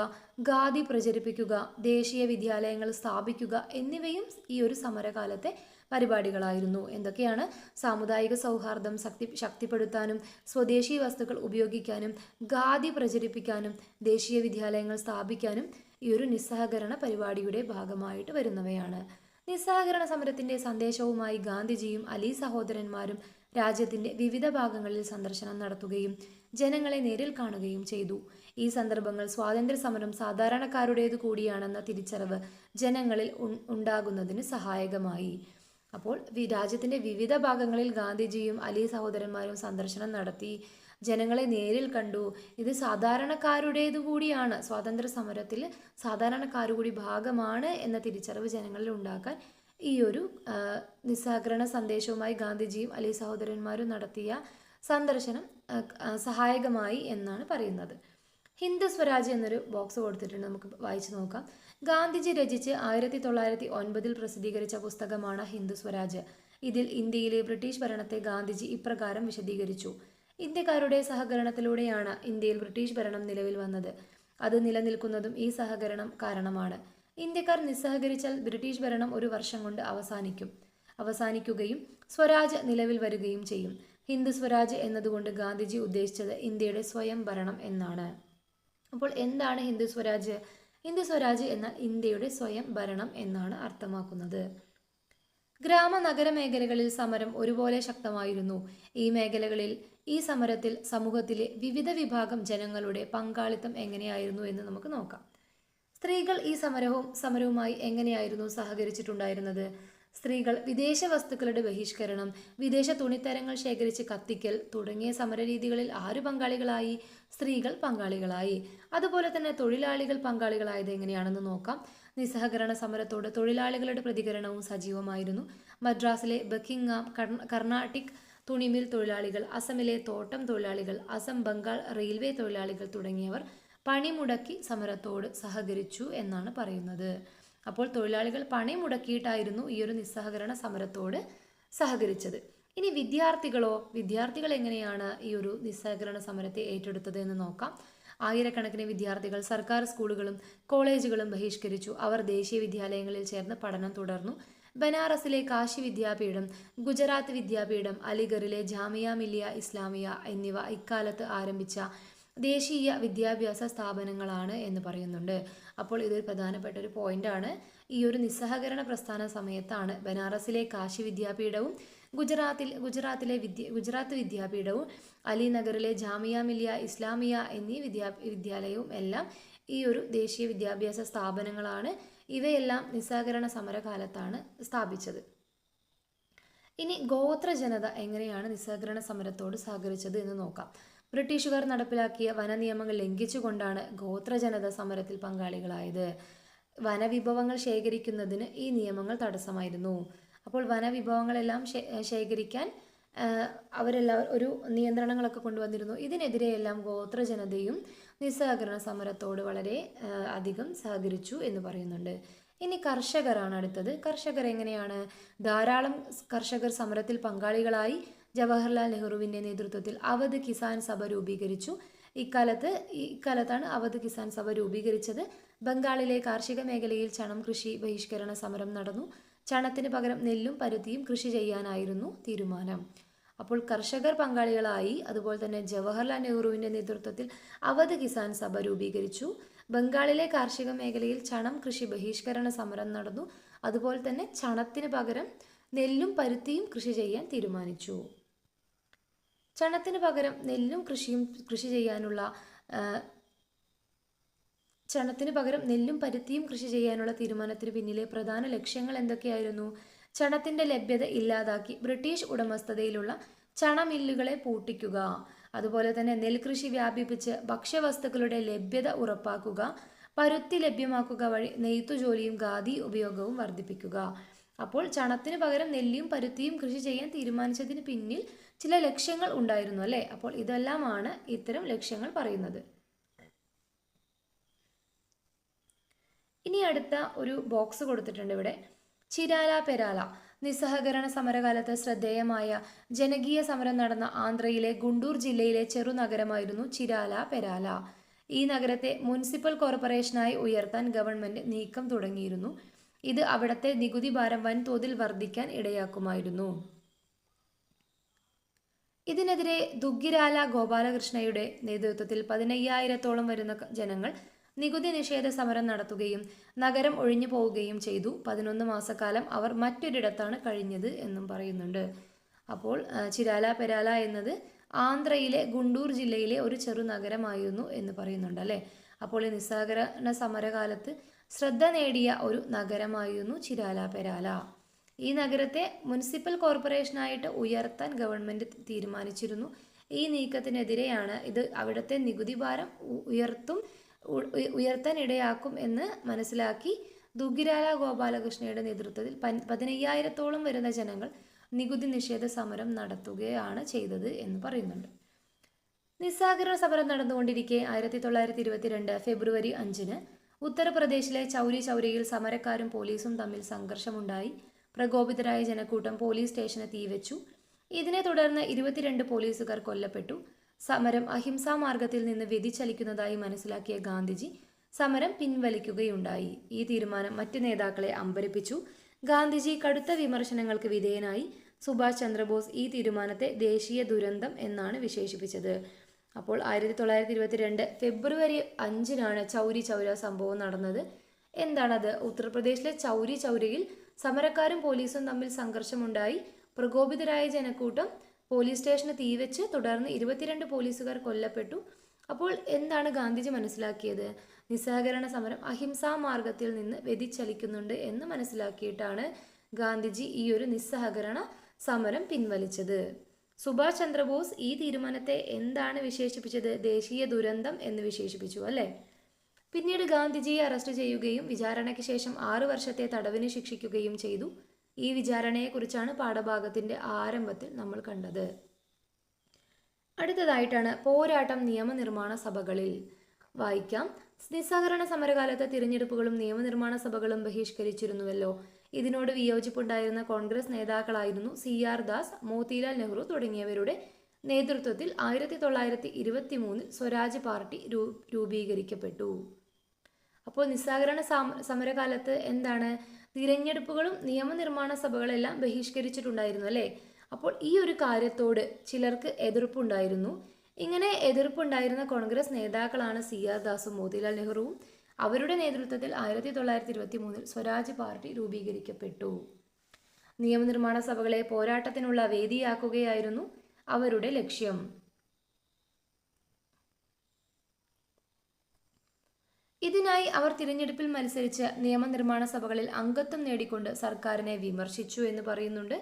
ഖാദി പ്രചരിപ്പിക്കുക, ദേശീയ വിദ്യാലയങ്ങൾ സ്ഥാപിക്കുക എന്നിവയും ഈ ഒരു സമരകാലത്തെ പരിപാടികളായിരുന്നു. എന്തൊക്കെയാണ്? സാമുദായിക സൗഹാർദ്ദം ശക്തിപ്പെടുത്താനും സ്വദേശി വസ്തുക്കൾ ഉപയോഗിക്കാനും ഖാദി പ്രചരിപ്പിക്കാനും ദേശീയ വിദ്യാലയങ്ങൾ സ്ഥാപിക്കാനും ഈ ഒരു നിസ്സഹകരണ പരിപാടിയുടെ ഭാഗമായിട്ട് വരുന്നവയാണ്. നിസ്സഹകരണ സമരത്തിന്റെ സന്ദേശവുമായി ഗാന്ധിജിയും അലി സഹോദരന്മാരും രാജ്യത്തിന്റെ വിവിധ ഭാഗങ്ങളിൽ സന്ദർശനം നടത്തുകയും ജനങ്ങളെ നേരിൽ കാണുകയും ചെയ്തു. ഈ സന്ദർഭങ്ങൾ സ്വാതന്ത്ര്യ സമരം സാധാരണക്കാരുടേതു കൂടിയാണെന്ന തിരിച്ചറിവ് ജനങ്ങളിൽ ഉണ്ടാകുന്നതിന് സഹായകമായി. അപ്പോൾ രാജ്യത്തിന്റെ വിവിധ ഭാഗങ്ങളിൽ ഗാന്ധിജിയും അലി സഹോദരന്മാരും സന്ദർശനം നടത്തി, ജനങ്ങളെ നേരിൽ കണ്ടു. ഇത് സാധാരണക്കാരുടേതു കൂടിയാണ്, സ്വാതന്ത്ര്യ സമരത്തിൽ സാധാരണക്കാരുകൂടി ഭാഗമാണ് എന്ന തിരിച്ചറിവ് ജനങ്ങളിൽ ഉണ്ടാക്കാൻ ഈ ഒരു നിസ്സഹകരണ സന്ദേശവുമായി ഗാന്ധിജിയും അലി സഹോദരന്മാരും നടത്തിയ സന്ദർശനം സഹായകമായി എന്നാണ് പറയുന്നത്. ഹിന്ദു സ്വരാജ് എന്നൊരു ബോക്സ് കൊടുത്തിട്ടുണ്ട്, നമുക്ക് വായിച്ചു നോക്കാം. ഗാന്ധിജി രചിച്ച് 1909 പ്രസിദ്ധീകരിച്ച പുസ്തകമാണ് ഹിന്ദു സ്വരാജ്. ഇതിൽ ഇന്ത്യയിലെ ബ്രിട്ടീഷ് ഭരണത്തെ ഗാന്ധിജി ഇപ്രകാരം വിശദീകരിച്ചു. ഇന്ത്യക്കാരുടെ സഹകരണത്തിലൂടെയാണ് ഇന്ത്യയിൽ ബ്രിട്ടീഷ് ഭരണം നിലവിൽ വന്നത്. അത് നിലനിൽക്കുന്നതും ഈ സഹകരണം കാരണമാണ്. ഇന്ത്യക്കാർ നിസ്സഹകരിച്ചാൽ ബ്രിട്ടീഷ് ഭരണം ഒരു വർഷം കൊണ്ട് അവസാനിക്കുകയും സ്വരാജ് നിലവിൽ വരികയും ചെയ്യും. ഹിന്ദു സ്വരാജ് എന്നതുകൊണ്ട് ഗാന്ധിജി ഉദ്ദേശിച്ചത് ഇന്ത്യയുടെ സ്വയം ഭരണം എന്നാണ്. അപ്പോൾ എന്താണ് ഹിന്ദു സ്വരാജ്? ഹിന്ദു സ്വരാജ് എന്നാൽ ഇന്ത്യയുടെ സ്വയം ഭരണം എന്നാണ് അർത്ഥമാക്കുന്നത്. ഗ്രാമ നഗര മേഖലകളിൽ സമരം ഒരുപോലെ ശക്തമായിരുന്നു. ഈ സമരത്തിൽ സമൂഹത്തിലെ വിവിധ വിഭാഗം ജനങ്ങളുടെ പങ്കാളിത്തം എങ്ങനെയായിരുന്നു എന്ന് നമുക്ക് നോക്കാം. സ്ത്രീകൾ ഈ സമരവുമായി എങ്ങനെയായിരുന്നു സഹകരിച്ചിട്ടുണ്ടായിരുന്നത്? സ്ത്രീകൾ വിദേശ വസ്തുക്കളുടെ ബഹിഷ്കരണം, വിദേശ തുണിത്തരങ്ങൾ ശേഖരിച്ച് കത്തിക്കൽ തുടങ്ങിയ സമരരീതികളിൽ ആര് പങ്കാളികളായി? സ്ത്രീകൾ പങ്കാളികളായി. അതുപോലെ തന്നെ തൊഴിലാളികൾ പങ്കാളികളായത് എങ്ങനെയാണെന്ന് നോക്കാം. നിസ്സഹകരണ സമരത്തോട് തൊഴിലാളികളുടെ പ്രതികരണവും സജീവമായിരുന്നു. മദ്രാസിലെ ബക്കിംഗ്ഹാം കർണാട്ടിക് തുണിമിൽ തൊഴിലാളികൾ, അസമിലെ തോട്ടം തൊഴിലാളികൾ, അസം ബംഗാൾ റെയിൽവേ തൊഴിലാളികൾ തുടങ്ങിയവർ പണിമുടക്കി സമരത്തോട് സഹകരിച്ചു എന്നാണ് പറയുന്നത്. അപ്പോൾ തൊഴിലാളികൾ പണിമുടക്കിയിട്ടായിരുന്നു ഈ ഒരു നിസ്സഹകരണ സമരത്തോട് സഹകരിച്ചത്. ഇനി വിദ്യാർത്ഥികൾ എങ്ങനെയാണ് ഈ ഒരു നിസ്സഹകരണ സമരത്തെ ഏറ്റെടുത്തത് എന്ന് നോക്കാം. ആയിരക്കണക്കിന് വിദ്യാർത്ഥികൾ സർക്കാർ സ്കൂളുകളും കോളേജുകളും ബഹിഷ്കരിച്ചു. അവർ ദേശീയ വിദ്യാലയങ്ങളിൽ ചേർന്ന് പഠനം തുടർന്നു. ബനാറസിലെ കാശി വിദ്യാപീഠം, ഗുജറാത്ത് വിദ്യാപീഠം, അലിഗറിലെ ജാമിയ മില്ലിയ ഇസ്ലാമിയ എന്നിവ ഇക്കാലത്ത് ആരംഭിച്ച ദേശീയ വിദ്യാഭ്യാസ സ്ഥാപനങ്ങളാണ് എന്ന് പറയുന്നുണ്ട്. അപ്പോൾ ഇതൊരു പ്രധാനപ്പെട്ട ഒരു പോയിന്റാണ്. ഈ ഒരു നിസ്സഹകരണ പ്രസ്ഥാന സമയത്താണ് ബനാറസിലെ കാശി വിദ്യാപീഠവും ഗുജറാത്ത് വിദ്യാപീഠവും അലിനഗറിലെ ജാമിയ മില്ലിയ ഇസ്ലാമിയ എന്നീ വിദ്യാലയവും എല്ലാം ഈ ഒരു ദേശീയ വിദ്യാഭ്യാസ സ്ഥാപനങ്ങളാണ്. ഇവയെല്ലാം നിസ്സഹകരണ സമരകാലത്താണ് സ്ഥാപിച്ചത്. ഇനി ഗോത്ര ജനത എങ്ങനെയാണ് നിസ്സഹകരണ സമരത്തോട് സഹകരിച്ചത് എന്ന് നോക്കാം. ബ്രിട്ടീഷുകാർ നടപ്പിലാക്കിയ വനനിയമങ്ങൾ ലംഘിച്ചുകൊണ്ടാണ് ഗോത്ര ജനത സമരത്തിൽ പങ്കാളികളായത്. വനവിഭവങ്ങൾ ശേഖരിക്കുന്നതിന് ഈ നിയമങ്ങൾ തടസ്സമായിരുന്നു. അപ്പോൾ വനവിഭവങ്ങളെല്ലാം ശേഖരിക്കാൻ അവരെല്ലാവരും ഒരു നിയന്ത്രണങ്ങളൊക്കെ കൊണ്ടുവന്നിരുന്നു. ഇതിനെതിരെയെല്ലാം ഗോത്ര ജനതയും നിസ്സഹകരണ സമരത്തോട് വളരെ അധികം സഹകരിച്ചു എന്ന് പറയുന്നുണ്ട്. ഇനി കർഷകരാണ് അടുത്തത്. കർഷകർ എങ്ങനെയാണ്? ധാരാളം കർഷകർ സമരത്തിൽ പങ്കാളികളായി. ജവഹർലാൽ നെഹ്റുവിൻ്റെ നേതൃത്വത്തിൽ അവധ് കിസാൻ സഭ രൂപീകരിച്ചു. ഇക്കാലത്താണ് അവധ് കിസാൻ സഭ രൂപീകരിച്ചത്. ബംഗാളിലെ കാർഷിക മേഖലയിൽ ചണം കൃഷി ബഹിഷ്കരണ സമരം നടന്നു. ചണത്തിന് പകരം നെല്ലും പരുത്തിയും കൃഷി ചെയ്യാനായിരുന്നു തീരുമാനം. അപ്പോൾ കർഷകർ പങ്കാളികളായി. അതുപോലെ തന്നെ ജവഹർലാൽ നെഹ്റുവിൻ്റെ നേതൃത്വത്തിൽ അവധ് കിസാൻ സഭ രൂപീകരിച്ചു. ബംഗാളിലെ കാർഷിക മേഖലയിൽ ചണം കൃഷി ബഹിഷ്കരണ സമരം നടന്നു. അതുപോലെ തന്നെ ചണത്തിന് പകരം നെല്ലും പരുത്തിയും കൃഷി ചെയ്യാൻ തീരുമാനിച്ചു. ചണത്തിന് പകരം നെല്ലും പരുത്തിയും കൃഷി ചെയ്യാനുള്ള തീരുമാനത്തിന് പിന്നിലെ പ്രധാന ലക്ഷ്യങ്ങൾ എന്തൊക്കെയായിരുന്നു? ചണത്തിന്റെ ലഭ്യത ഇല്ലാതാക്കി ബ്രിട്ടീഷ് ഉടമസ്ഥതയിലുള്ള ചണമില്ലുകളെ പൂട്ടിക്കുക. അതുപോലെ തന്നെ നെൽകൃഷി വ്യാപിപ്പിച്ച് ഭക്ഷ്യവസ്തുക്കളുടെ ലഭ്യത ഉറപ്പാക്കുക. പരുത്തി ലഭ്യമാക്കുക വഴി നെയ്ത്തുജോലിയും ഖാദി ഉപയോഗവും വർദ്ധിപ്പിക്കുക. അപ്പോൾ ചണത്തിന് പകരം നെല്ലിയും പരുത്തിയും കൃഷി ചെയ്യാൻ തീരുമാനിച്ചതിന് പിന്നിൽ ചില ലക്ഷ്യങ്ങൾ ഉണ്ടായിരുന്നു അല്ലേ? അപ്പോൾ ഇതെല്ലാമാണ് ഇത്തരം ലക്ഷ്യങ്ങൾ പറയുന്നത്. ഇനി അടുത്ത ഒരു ബോക്സ് കൊടുത്തിട്ടുണ്ട് ഇവിടെ. ചിരാല പെരാല. നിസ്സഹകരണ സമരകാലത്ത് ശ്രദ്ധേയമായ ജനകീയ സമരം നടന്ന ആന്ധ്രയിലെ ഗുണ്ടൂർ ജില്ലയിലെ ചെറുനഗരമായിരുന്നു ചിരാല പെരാല. ഈ നഗരത്തെ മുനിസിപ്പൽ കോർപ്പറേഷനായി ഉയർത്താൻ ഗവൺമെന്റ് നീക്കം തുടങ്ങിയിരുന്നു. ഇത് അവിടത്തെ നികുതി ഭാരം വൻതോതിൽ വർദ്ധിക്കാൻ ഇടയാക്കുമായിരുന്നു. ഇതിനെതിരെ ദുഗ്ഗിരാല ഗോപാലകൃഷ്ണയുടെ നേതൃത്വത്തിൽ 15,000-ഓളം വരുന്ന ജനങ്ങൾ നികുതി നിഷേധ സമരം നടത്തുകയും നഗരം ഒഴിഞ്ഞു പോവുകയും ചെയ്തു. 11 മാസക്കാലം അവർ മറ്റൊരിടത്താണ് കഴിഞ്ഞത് എന്നും പറയുന്നുണ്ട്. അപ്പോൾ ചിരാല പെരാല എന്നത് ആന്ധ്രയിലെ ഗുണ്ടൂർ ജില്ലയിലെ ഒരു ചെറു നഗരമായിരുന്നു എന്ന് പറയുന്നുണ്ട് അല്ലേ? അപ്പോൾ ഈ നിസ്സഹകരണ സമരകാലത്ത് ശ്രദ്ധ നേടിയ ഒരു നഗരമായിരുന്നു ചിരാല പെരാല. ഈ നഗരത്തെ മുനിസിപ്പൽ കോർപ്പറേഷനായിട്ട് ഉയർത്താൻ ഗവൺമെന്റ് തീരുമാനിച്ചിരുന്നു. ഈ നീക്കത്തിനെതിരെയാണ് ഇത് അവിടുത്തെ നികുതി ഭാരം ഉയർത്താൻ ഇടയാക്കും എന്ന് മനസ്സിലാക്കി ദുഗ്ഗിരാല ഗോപാലകൃഷ്ണയുടെ നേതൃത്വത്തിൽ 15,000-ഓളം വരുന്ന ജനങ്ങൾ നികുതി നിഷേധ സമരം നടത്തുകയാണ് ചെയ്തത് എന്ന് പറയുന്നുണ്ട്. നിസ്സഹകരണ സമരം നടന്നുകൊണ്ടിരിക്കെ 1922 ഫെബ്രുവരി 5-ന് ഉത്തർപ്രദേശിലെ ചൗരി ചൗരയിൽ സമരക്കാരും പോലീസും തമ്മിൽ സംഘർഷമുണ്ടായി. പ്രകോപിതരായ ജനക്കൂട്ടം പോലീസ് സ്റ്റേഷന് തീവെച്ചു. ഇതിനെ തുടർന്ന് 22 പോലീസുകാർ കൊല്ലപ്പെട്ടു. സമരം അഹിംസാ മാർഗത്തിൽ നിന്ന് വ്യതിചലിക്കുന്നതായി മനസ്സിലാക്കിയ ഗാന്ധിജി സമരം പിൻവലിക്കുകയുണ്ടായി. ഈ തീരുമാനം മറ്റ് നേതാക്കളെ അമ്പരപ്പിച്ചു. ഗാന്ധിജി കടുത്ത വിമർശനങ്ങൾക്ക് വിധേയനായി. സുഭാഷ് ചന്ദ്രബോസ് ഈ തീരുമാനത്തെ ദേശീയ ദുരന്തം എന്നാണ് വിശേഷിപ്പിച്ചത്. അപ്പോൾ 1922 ഫെബ്രുവരി 5-നാണ് ചൗരി ചൗര സംഭവം നടന്നത്. എന്താണത്? ഉത്തർപ്രദേശിലെ ചൗരി ചൗരയിൽ സമരക്കാരും പോലീസും തമ്മിൽ സംഘർഷമുണ്ടായി. പ്രകോപിതരായ ജനക്കൂട്ടം പോലീസ് സ്റ്റേഷന് തീവെച്ച് തുടർന്ന് 22 പോലീസുകാർ കൊല്ലപ്പെട്ടു. അപ്പോൾ എന്താണ് ഗാന്ധിജി മനസ്സിലാക്കിയത്? നിസ്സഹകരണ സമരം അഹിംസാ മാർഗത്തിൽ നിന്ന് വ്യതിചലിക്കുന്നുണ്ട് എന്ന് മനസ്സിലാക്കിയിട്ടാണ് ഗാന്ധിജി ഈ ഒരു നിസ്സഹകരണ സമരം പിൻവലിച്ചത്. സുഭാഷ് ചന്ദ്രബോസ് ഈ തീരുമാനത്തെ എന്താണ് വിശേഷിപ്പിച്ചത്? ദേശീയ ദുരന്തം എന്ന് വിശേഷിപ്പിച്ചു അല്ലേ? പിന്നീട് ഗാന്ധിജിയെ അറസ്റ്റ് ചെയ്യുകയും വിചാരണയ്ക്ക് ശേഷം 6 വർഷത്തെ തടവിന് ശിക്ഷിക്കുകയും ചെയ്തു. ഈ വിചാരണയെക്കുറിച്ചാണ് പാഠഭാഗത്തിന്റെ ആരംഭത്തിൽ നമ്മൾ കണ്ടത്. അടുത്തതായിട്ടാണ് പോരാട്ടം നിയമനിർമ്മാണ സഭകളിൽ. വായിക്കാം. നിസ്സഹകരണ സമരകാലത്ത് തിരഞ്ഞെടുപ്പുകളും നിയമനിർമ്മാണ സഭകളും ബഹിഷ്കരിച്ചിരുന്നുവല്ലോ. ഇതിനോട് വിയോജിപ്പുണ്ടായിരുന്ന കോൺഗ്രസ് നേതാക്കളായിരുന്നു CR ദാസ്, മോത്തിലാൽ നെഹ്റു തുടങ്ങിയവരുടെ നേതൃത്വത്തിൽ 1923 സ്വരാജ് പാർട്ടി രൂപീകരിക്കപ്പെട്ടു. അപ്പോൾ നിസ്സഹകരണ സമരകാലത്ത് എന്താണ്? തിരഞ്ഞെടുപ്പുകളും നിയമനിർമ്മാണ സഭകളെല്ലാം ബഹിഷ്കരിച്ചിട്ടുണ്ടായിരുന്നു അല്ലേ? അപ്പോൾ ഈ ഒരു കാര്യത്തോട് ചിലർക്ക് എതിർപ്പുണ്ടായിരുന്നു. ഇങ്ങനെ എതിർപ്പുണ്ടായിരുന്ന കോൺഗ്രസ് നേതാക്കളാണ് CR ദാസും മോത്തിലാൽ നെഹ്റുവും. അവരുടെ നേതൃത്വത്തിൽ 1923 സ്വരാജ് പാർട്ടി രൂപീകരിക്കപ്പെട്ടു. നിയമനിർമ്മാണ സഭകളെ പോരാട്ടത്തിനുള്ള വേദിയാക്കുകയായിരുന്നു അവരുടെ ലക്ഷ്യം. ഇതിനായി അവർ തിരഞ്ഞെടുപ്പിൽ മത്സരിച്ച് നിയമനിർമ്മാണ സഭകളിൽ അംഗത്വം നേടിക്കൊണ്ട് സർക്കാരിനെ വിമർശിച്ചു എന്ന് പറയുന്നുണ്ട്.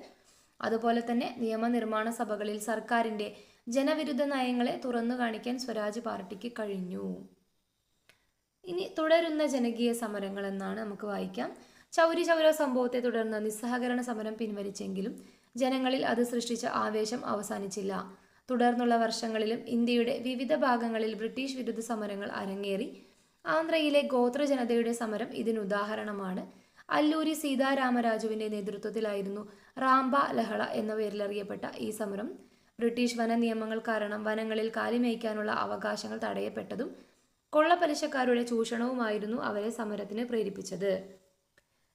അതുപോലെ തന്നെ നിയമനിർമ്മാണ സഭകളിൽ സർക്കാരിൻ്റെ ജനവിരുദ്ധ നയങ്ങളെ തുറന്നു കാണിക്കാൻ സ്വരാജ് പാർട്ടിക്ക് കഴിഞ്ഞു. ഇനി തുടരുന്ന ജനകീയ സമരങ്ങൾ എന്നാണ് നമുക്ക് വായിക്കാം. ചൗരി ചൗര സംഭവത്തെ തുടർന്ന് നിസ്സഹകരണ സമരം പിൻവലിച്ചെങ്കിലും ജനങ്ങളിൽ അത് സൃഷ്ടിച്ച ആവേശം അവസാനിച്ചില്ല. തുടർന്നുള്ള വർഷങ്ങളിലും ഇന്ത്യയുടെ വിവിധ ഭാഗങ്ങളിൽ ബ്രിട്ടീഷ് വിരുദ്ധ സമരങ്ങൾ അരങ്ങേറി. ആന്ധ്രയിലെ ഗോത്ര ജനതയുടെ സമരം ഇതിനുദാഹരണമാണ്. അല്ലൂരി സീതാരാമരാജുവിൻ്റെ നേതൃത്വത്തിലായിരുന്നു റാംബ ലഹള എന്ന പേരിലറിയപ്പെട്ട ഈ സമരം. ബ്രിട്ടീഷ് വന നിയമങ്ങൾ കാരണം വനങ്ങളിൽ കാലിമേയ്ക്കാനുള്ള അവകാശങ്ങൾ തടയപ്പെട്ടതും കൊള്ളപ്പലിശക്കാരുടെ ചൂഷണവുമായിരുന്നു അവരെ സമരത്തിന് പ്രേരിപ്പിച്ചത്.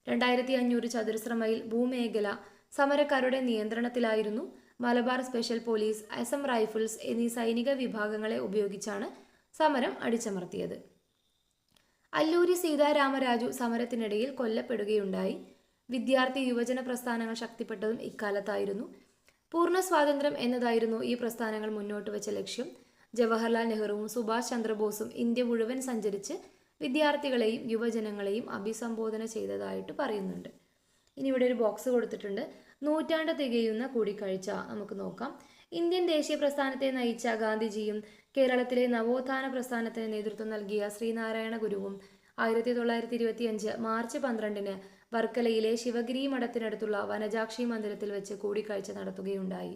2500 ചതുരശ്ര മൈൽ ഭൂമേഖല സമരക്കാരുടെ നിയന്ത്രണത്തിലായിരുന്നു. Malabar special police, Assam rifles എന്നീ സൈനിക വിഭാഗങ്ങളെ ഉപയോഗിച്ചാണ് സമരം അടിച്ചമർത്തിയത്. അല്ലൂരി സീതാരാമരാജു സമരത്തിനിടയിൽ കൊല്ലപ്പെടുകയുണ്ടായി. വിദ്യാർത്ഥി യുവജന പ്രസ്ഥാനങ്ങൾ ശക്തിപ്പെട്ടതും ഇക്കാലത്തായിരുന്നു. പൂർണ്ണ സ്വാതന്ത്ര്യം എന്നതായിരുന്നു ഈ പ്രസ്ഥാനങ്ങൾ മുന്നോട്ട് വെച്ച ലക്ഷ്യം. ജവഹർലാൽ നെഹ്റുവും സുഭാഷ് ചന്ദ്രബോസും ഇന്ത്യ മുഴുവൻ സഞ്ചരിച്ച് വിദ്യാർത്ഥികളെയും യുവജനങ്ങളെയും അഭിസംബോധന ചെയ്തതായിട്ട് പറയുന്നുണ്ട്. ഇനി ഇവിടെ ഒരു ബോക്സ് കൊടുത്തിട്ടുണ്ട്. നൂറ്റാണ്ട് തികയുന്ന കൂടിക്കാഴ്ച നമുക്ക് നോക്കാം. ഇന്ത്യൻ ദേശീയ പ്രസ്ഥാനത്തെ നയിച്ച ഗാന്ധിജിയും കേരളത്തിലെ നവോത്ഥാന പ്രസ്ഥാനത്തിന് നേതൃത്വം നൽകിയ ശ്രീനാരായണ ഗുരുവും 1925 മാർച്ച് 12 വർക്കലയിലെ ശിവഗിരി മഠത്തിനടുത്തുള്ള വനജാക്ഷി മന്ദിരത്തിൽ വെച്ച് കൂടിക്കാഴ്ച നടത്തുകയുണ്ടായി.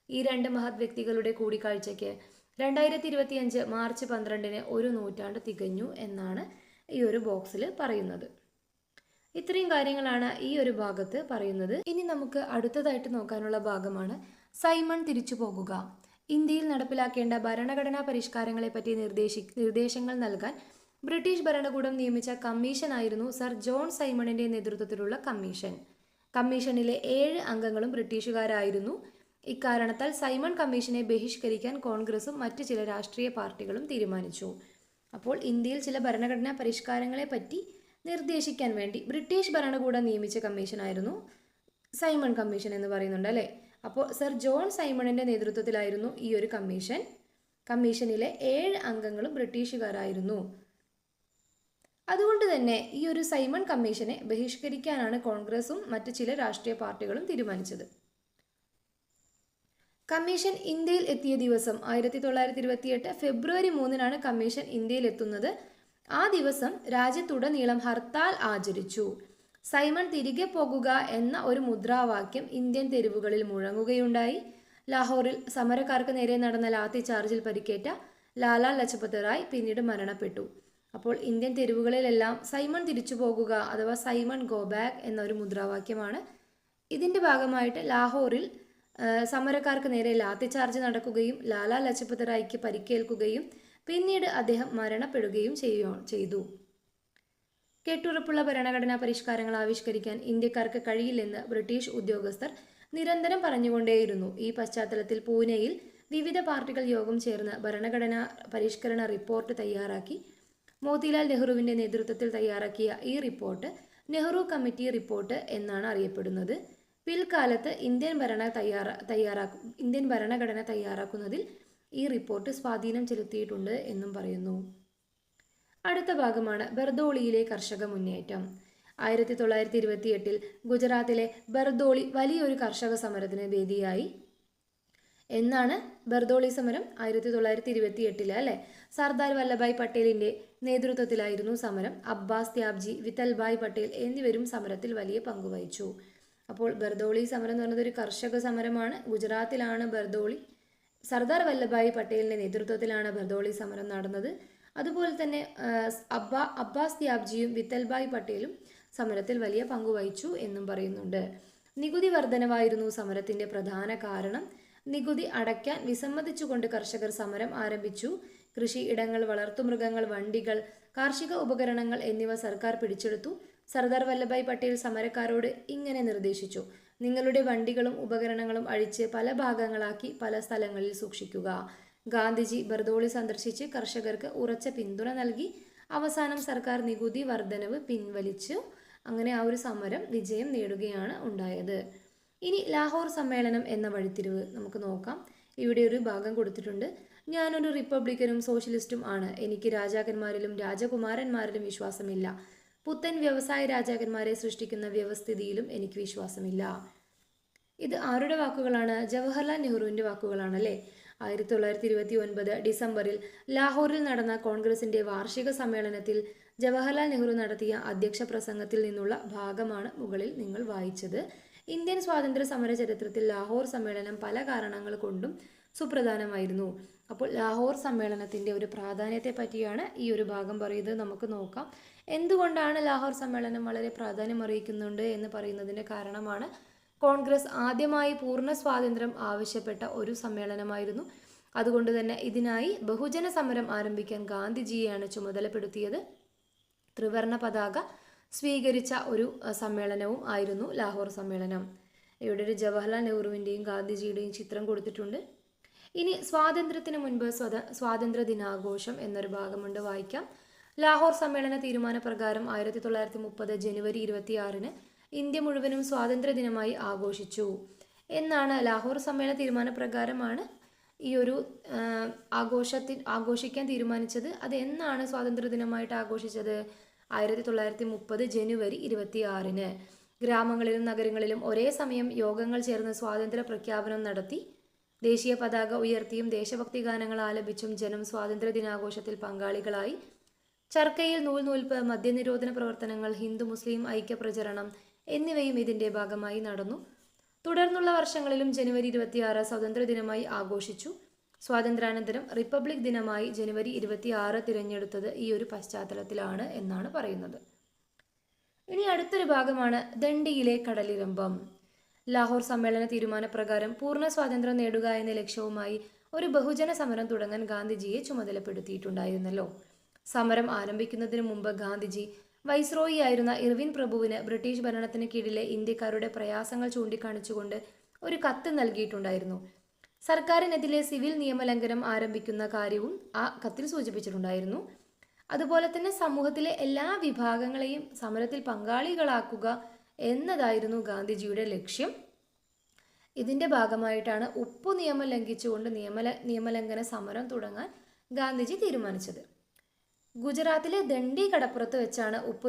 ഈ രണ്ട് മഹത് വ്യക്തികളുടെ കൂടിക്കാഴ്ചയ്ക്ക് 2025 മാർച്ച് 12 ഒരു നൂറ്റാണ്ട് തികഞ്ഞു എന്നാണ് ഈ ഒരു ബോക്സിൽ പറയുന്നത്. ഇത്രയും കാര്യങ്ങളാണ് ഈ ഒരു ഭാഗത്ത് പറയുന്നത്. ഇനി നമുക്ക് അടുത്തതായിട്ട് നോക്കാനുള്ള ഭാഗമാണ് സൈമൺ തിരിച്ചു പോകുക. ഇന്ത്യയിൽ നടപ്പിലാക്കേണ്ട ഭരണഘടനാ പരിഷ്കാരങ്ങളെപ്പറ്റി നിർദ്ദേശങ്ങൾ നൽകാൻ ബ്രിട്ടീഷ് ഭരണകൂടം നിയമിച്ച കമ്മീഷനായിരുന്നു സർ ജോൺ സൈമണിൻ്റെ നേതൃത്വത്തിലുള്ള കമ്മീഷൻ. കമ്മീഷനിലെ 7 അംഗങ്ങളും ബ്രിട്ടീഷുകാരായിരുന്നു. ഇക്കാരണത്താൽ സൈമൺ കമ്മീഷനെ ബഹിഷ്കരിക്കാൻ കോൺഗ്രസും മറ്റ് ചില രാഷ്ട്രീയ പാർട്ടികളും തീരുമാനിച്ചു. അപ്പോൾ ഇന്ത്യയിൽ ചില ഭരണഘടനാ പരിഷ്കാരങ്ങളെ പറ്റി നിർദ്ദേശിക്കാൻ വേണ്ടി ബ്രിട്ടീഷ് ഭരണകൂടം നിയമിച്ച കമ്മീഷനായിരുന്നു സൈമൺ കമ്മീഷൻ എന്ന് പറയുന്നുണ്ട് അല്ലേ. അപ്പോൾ സർ ജോൺ സൈമണിൻ്റെ നേതൃത്വത്തിലായിരുന്നു ഈ ഒരു കമ്മീഷൻ. കമ്മീഷനിലെ 7 അംഗങ്ങളും ബ്രിട്ടീഷുകാരായിരുന്നു. അതുകൊണ്ട് തന്നെ ഈ ഒരു സൈമൺ കമ്മീഷനെ ബഹിഷ്കരിക്കാനാണ് കോൺഗ്രസും മറ്റ് ചില രാഷ്ട്രീയ പാർട്ടികളും തീരുമാനിച്ചത്. കമ്മീഷൻ ഇന്ത്യയിൽ എത്തിയ ദിവസം 1928 ഫെബ്രുവരി 3 കമ്മീഷൻ ഇന്ത്യയിൽ എത്തുന്നത്. ആ ദിവസം രാജ്യത്തുടനീളം ഹർത്താൽ ആചരിച്ചു. സൈമൺ തിരികെ പോകുക എന്ന ഒരു മുദ്രാവാക്യം ഇന്ത്യൻ തെരുവുകളിൽ മുഴങ്ങുകയുണ്ടായി. ലാഹോറിൽ സമരക്കാർക്ക് നേരെ നടന്ന ലാത്തി ചാർജിൽ പരിക്കേറ്റ ലാലാ ലജ്പത് റായ് പിന്നീട് മരണപ്പെട്ടു. അപ്പോൾ ഇന്ത്യൻ തെരുവുകളിലെല്ലാം സൈമൺ തിരിച്ചു പോകുക അഥവാ സൈമൺ ഗോ ബാക്ക് എന്നൊരു മുദ്രാവാക്യമാണ്. ഇതിൻ്റെ ഭാഗമായിട്ട് ലാഹോറിൽ സമരക്കാർക്ക് നേരെ ലാത്തി ചാർജ് നടക്കുകയും ലാലാ ലജ്പത് റായ്ക്ക് പരിക്കേൽക്കുകയും പിന്നീട് അദ്ദേഹം മരണപ്പെടുകയും ചെയ്തു. കെട്ടുറപ്പുള്ള ഭരണഘടനാ പരിഷ്കാരങ്ങൾ ആവിഷ്കരിക്കാൻ ഇന്ത്യക്കാർക്ക് കഴിയില്ലെന്ന് ബ്രിട്ടീഷ് ഉദ്യോഗസ്ഥർ നിരന്തരം പറഞ്ഞുകൊണ്ടേയിരുന്നു. ഈ പശ്ചാത്തലത്തിൽ പൂനെയിൽ വിവിധ പാർട്ടികൾ യോഗം ചേർന്ന് ഭരണഘടനാ പരിഷ്കരണ റിപ്പോർട്ട് തയ്യാറാക്കി. മോത്തിലാൽ നെഹ്റുവിൻ്റെ നേതൃത്വത്തിൽ തയ്യാറാക്കിയ ഈ റിപ്പോർട്ട് നെഹ്റു കമ്മിറ്റി റിപ്പോർട്ട് എന്നാണ് അറിയപ്പെടുന്നത്. പിൽക്കാലത്ത് ഇന്ത്യൻ ഭരണഘടന തയ്യാറാക്കുന്നതിൽ ഈ റിപ്പോർട്ട് സ്വാധീനം ചെലുത്തിയിട്ടുണ്ട് എന്നും പറയുന്നു. അടുത്ത ഭാഗമാണ് ബർദോളിയിലെ കർഷക മുന്നേറ്റം. 1928 ഗുജറാത്തിലെ ബർദോളി വലിയൊരു കർഷക സമരത്തിന് വേദിയായി. എന്നാണ് ബർദോളി സമരം? 1928 അല്ലേ. സർദാർ വല്ലഭായ് പട്ടേലിൻ്റെ നേതൃത്വത്തിലായിരുന്നു സമരം. അബ്ബാസ് ത്യാബ്ജി, വിത്തൽഭായ് പട്ടേൽ എന്നിവരും സമരത്തിൽ വലിയ പങ്കുവഹിച്ചു. അപ്പോൾ ബർദോളി സമരം എന്ന് പറയുന്നത് ഒരു കർഷക സമരമാണ്. ഗുജറാത്തിലാണ് ബർദോളി. സർദാർ വല്ലഭായ് പട്ടേലിൻ്റെ നേതൃത്വത്തിലാണ് ബർദോളി സമരം നടന്നത്. അതുപോലെ തന്നെ അബ്ബാസ് ത്യാബ്ജിയും വിത്തൽഭായ് പട്ടേലും സമരത്തിൽ വലിയ പങ്കുവഹിച്ചു എന്നും പറയുന്നുണ്ട്. നികുതി വർധനവായിരുന്നു സമരത്തിൻ്റെ പ്രധാന കാരണം. നികുതി അടയ്ക്കാൻ വിസമ്മതിച്ചുകൊണ്ട് കർഷകർ സമരം ആരംഭിച്ചു. കൃഷി ഇടങ്ങൾ, വളർത്തുമൃഗങ്ങൾ, വണ്ടികൾ, കാർഷിക ഉപകരണങ്ങൾ എന്നിവ സർക്കാർ പിടിച്ചെടുത്തു. സർദാർ വല്ലഭായ് പട്ടേൽ സമരക്കാരോട് ഇങ്ങനെ നിർദ്ദേശിച്ചു: നിങ്ങളുടെ വണ്ടികളും ഉപകരണങ്ങളും അഴിച്ച് പല ഭാഗങ്ങളാക്കി പല സ്ഥലങ്ങളിൽ സൂക്ഷിക്കുക. ഗാന്ധിജി ബർദോളി സന്ദർശിച്ച് കർഷകർക്ക് ഉറച്ച പിന്തുണ നൽകി. അവസാനം സർക്കാർ നികുതി വർധനവ് പിൻവലിച്ചു. അങ്ങനെ ആ ഒരു സമരം വിജയം നേടുകയാണ് ഉണ്ടായത്. ഇനി ലാഹോർ സമ്മേളനം എന്ന വഴിത്തിരിവ് നമുക്ക് നോക്കാം. ഇവിടെ ഒരു ഭാഗം കൊടുത്തിട്ടുണ്ട്. ഞാനൊരു റിപ്പബ്ലിക്കനും സോഷ്യലിസ്റ്റും ആണ്. എനിക്ക് രാജാക്കന്മാരിലും രാജകുമാരന്മാരിലും വിശ്വാസമില്ല. പുത്തൻ വ്യവസായ രാജാക്കന്മാരെ സൃഷ്ടിക്കുന്ന വ്യവസ്ഥിതിയിലും എനിക്ക് വിശ്വാസമില്ല. ഇത് ആരുടെ വാക്കുകളാണ്? ജവഹർലാൽ നെഹ്റുവിൻ്റെ വാക്കുകളാണ് അല്ലേ. 1929 ഡിസംബറിൽ ലാഹോറിൽ നടന്ന കോൺഗ്രസിൻ്റെ വാർഷിക സമ്മേളനത്തിൽ ജവഹർലാൽ നെഹ്റു നടത്തിയ അധ്യക്ഷ പ്രസംഗത്തിൽ നിന്നുള്ള ഭാഗമാണ് മുകളിൽ നിങ്ങൾ വായിച്ചത്. ഇന്ത്യൻ സ്വാതന്ത്ര്യ സമര ചരിത്രത്തിൽ ലാഹോർ സമ്മേളനം പല കാരണങ്ങൾ കൊണ്ടും സുപ്രധാനമായിരുന്നു. അപ്പോൾ ലാഹോർ സമ്മേളനത്തിൻ്റെ ഒരു പ്രാധാന്യത്തെ പറ്റിയാണ് ഈ ഒരു ഭാഗം പറയുന്നത്. നമുക്ക് നോക്കാം എന്തുകൊണ്ടാണ് ലാഹോർ സമ്മേളനം വളരെ പ്രാധാന്യം അറിയിക്കുന്നുണ്ട് എന്ന് പറയുന്നതിൻ്റെ കാരണമാണ് കോൺഗ്രസ് ആദ്യമായി പൂർണ്ണ സ്വാതന്ത്ര്യം ആവശ്യപ്പെട്ട ഒരു സമ്മേളനമായിരുന്നു. അതുകൊണ്ട് തന്നെ ഇതിനായി ബഹുജന സമരം ആരംഭിക്കാൻ ഗാന്ധിജിയെയാണ് ചുമതലപ്പെടുത്തിയത്. ത്രിവർണ പതാക സ്വീകരിച്ച ഒരു സമ്മേളനവും ആയിരുന്നു ലാഹോർ സമ്മേളനം. ഇവിടെ ഒരു ജവഹർലാൽ നെഹ്റുവിൻ്റെയും ഗാന്ധിജിയുടെയും ചിത്രം കൊടുത്തിട്ടുണ്ട്. ഇനി സ്വാതന്ത്ര്യത്തിന് മുൻപ് സ്വാതന്ത്ര്യ ദിനാഘോഷം എന്നൊരു ഭാഗമുണ്ട്, വായിക്കാം. ലാഹോർ സമ്മേളന തീരുമാനപ്രകാരം 1930 ജനുവരി 26 ഇന്ത്യ മുഴുവനും സ്വാതന്ത്ര്യ ദിനമായി ആഘോഷിച്ചു എന്നാണ്. ലാഹോർ സമ്മേളന തീരുമാനപ്രകാരമാണ് ഈ ഒരു ആഘോഷിക്കാൻ തീരുമാനിച്ചത്. അത് എന്നാണ് സ്വാതന്ത്ര്യ ദിനമായിട്ട് ആഘോഷിച്ചത്? 1930 ജനുവരി 26. ഗ്രാമങ്ങളിലും നഗരങ്ങളിലും ഒരേ സമയം യോഗങ്ങൾ ചേർന്ന് സ്വാതന്ത്ര്യ പ്രഖ്യാപനം നടത്തി. ദേശീയ പതാക ഉയർത്തിയും ദേശഭക്തി ഗാനങ്ങൾ ആലപിച്ചും ജനം സ്വാതന്ത്ര്യ ദിനാഘോഷത്തിൽ പങ്കാളികളായി. ചർക്കയിൽ നൂൽനൂൽപ്പ്, മദ്യനിരോധന പ്രവർത്തനങ്ങൾ, ഹിന്ദു മുസ്ലിം ഐക്യ പ്രചരണം എന്നിവയും ഇതിൻ്റെ ഭാഗമായി നടന്നു. തുടർന്നുള്ള വർഷങ്ങളിലും ജനുവരി 26 സ്വാതന്ത്ര്യ ദിനമായി ആഘോഷിച്ചു. സ്വാതന്ത്ര്യാനന്തരം റിപ്പബ്ലിക് ദിനമായി ജനുവരി 26 തിരഞ്ഞെടുത്തത് ഈ ഒരു പശ്ചാത്തലത്തിലാണ് എന്നാണ് പറയുന്നത്. ഇനി അടുത്തൊരു ഭാഗമാണ് ദണ്ഡിയിലെ കടലിരമ്പം. ലാഹോർ സമ്മേളന തീരുമാനപ്രകാരം പൂർണ്ണ സ്വാതന്ത്ര്യം നേടുക എന്ന ലക്ഷ്യവുമായി ഒരു ബഹുജന സമരം തുടങ്ങാൻ ഗാന്ധിജിയെ ചുമതലപ്പെടുത്തിയിട്ടുണ്ടായിരുന്നല്ലോ. സമരം ആരംഭിക്കുന്നതിന് മുമ്പ് ഗാന്ധിജി വൈസ്രോയി ആയിരുന്ന ഇർവിൻ പ്രഭുവിന് ബ്രിട്ടീഷ് ഭരണത്തിന് കീഴിലെ ഇന്ത്യക്കാരുടെ പ്രയാസങ്ങൾ ചൂണ്ടിക്കാണിച്ചുകൊണ്ട് ഒരു കത്ത് നൽകിയിട്ടുണ്ടായിരുന്നു. സർക്കാരിനെതിരെ സിവിൽ നിയമലംഘനം ആരംഭിക്കുന്ന കാര്യവും ആ കത്തിൽ സൂചിപ്പിച്ചിട്ടുണ്ടായിരുന്നു. അതുപോലെ തന്നെ സമൂഹത്തിലെ എല്ലാ വിഭാഗങ്ങളെയും സമരത്തിൽ പങ്കാളികളാക്കുക എന്നതായിരുന്നു ഗാന്ധിജിയുടെ ലക്ഷ്യം. ഇതിൻ്റെ ഭാഗമായിട്ടാണ് ഉപ്പു നിയമം ലംഘിച്ചുകൊണ്ട് നിയമലംഘന സമരം തുടങ്ങാൻ ഗാന്ധിജി തീരുമാനിച്ചത്. ഗുജറാത്തിലെ ദണ്ഡി കടപ്പുറത്ത് വെച്ചാണ് ഉപ്പു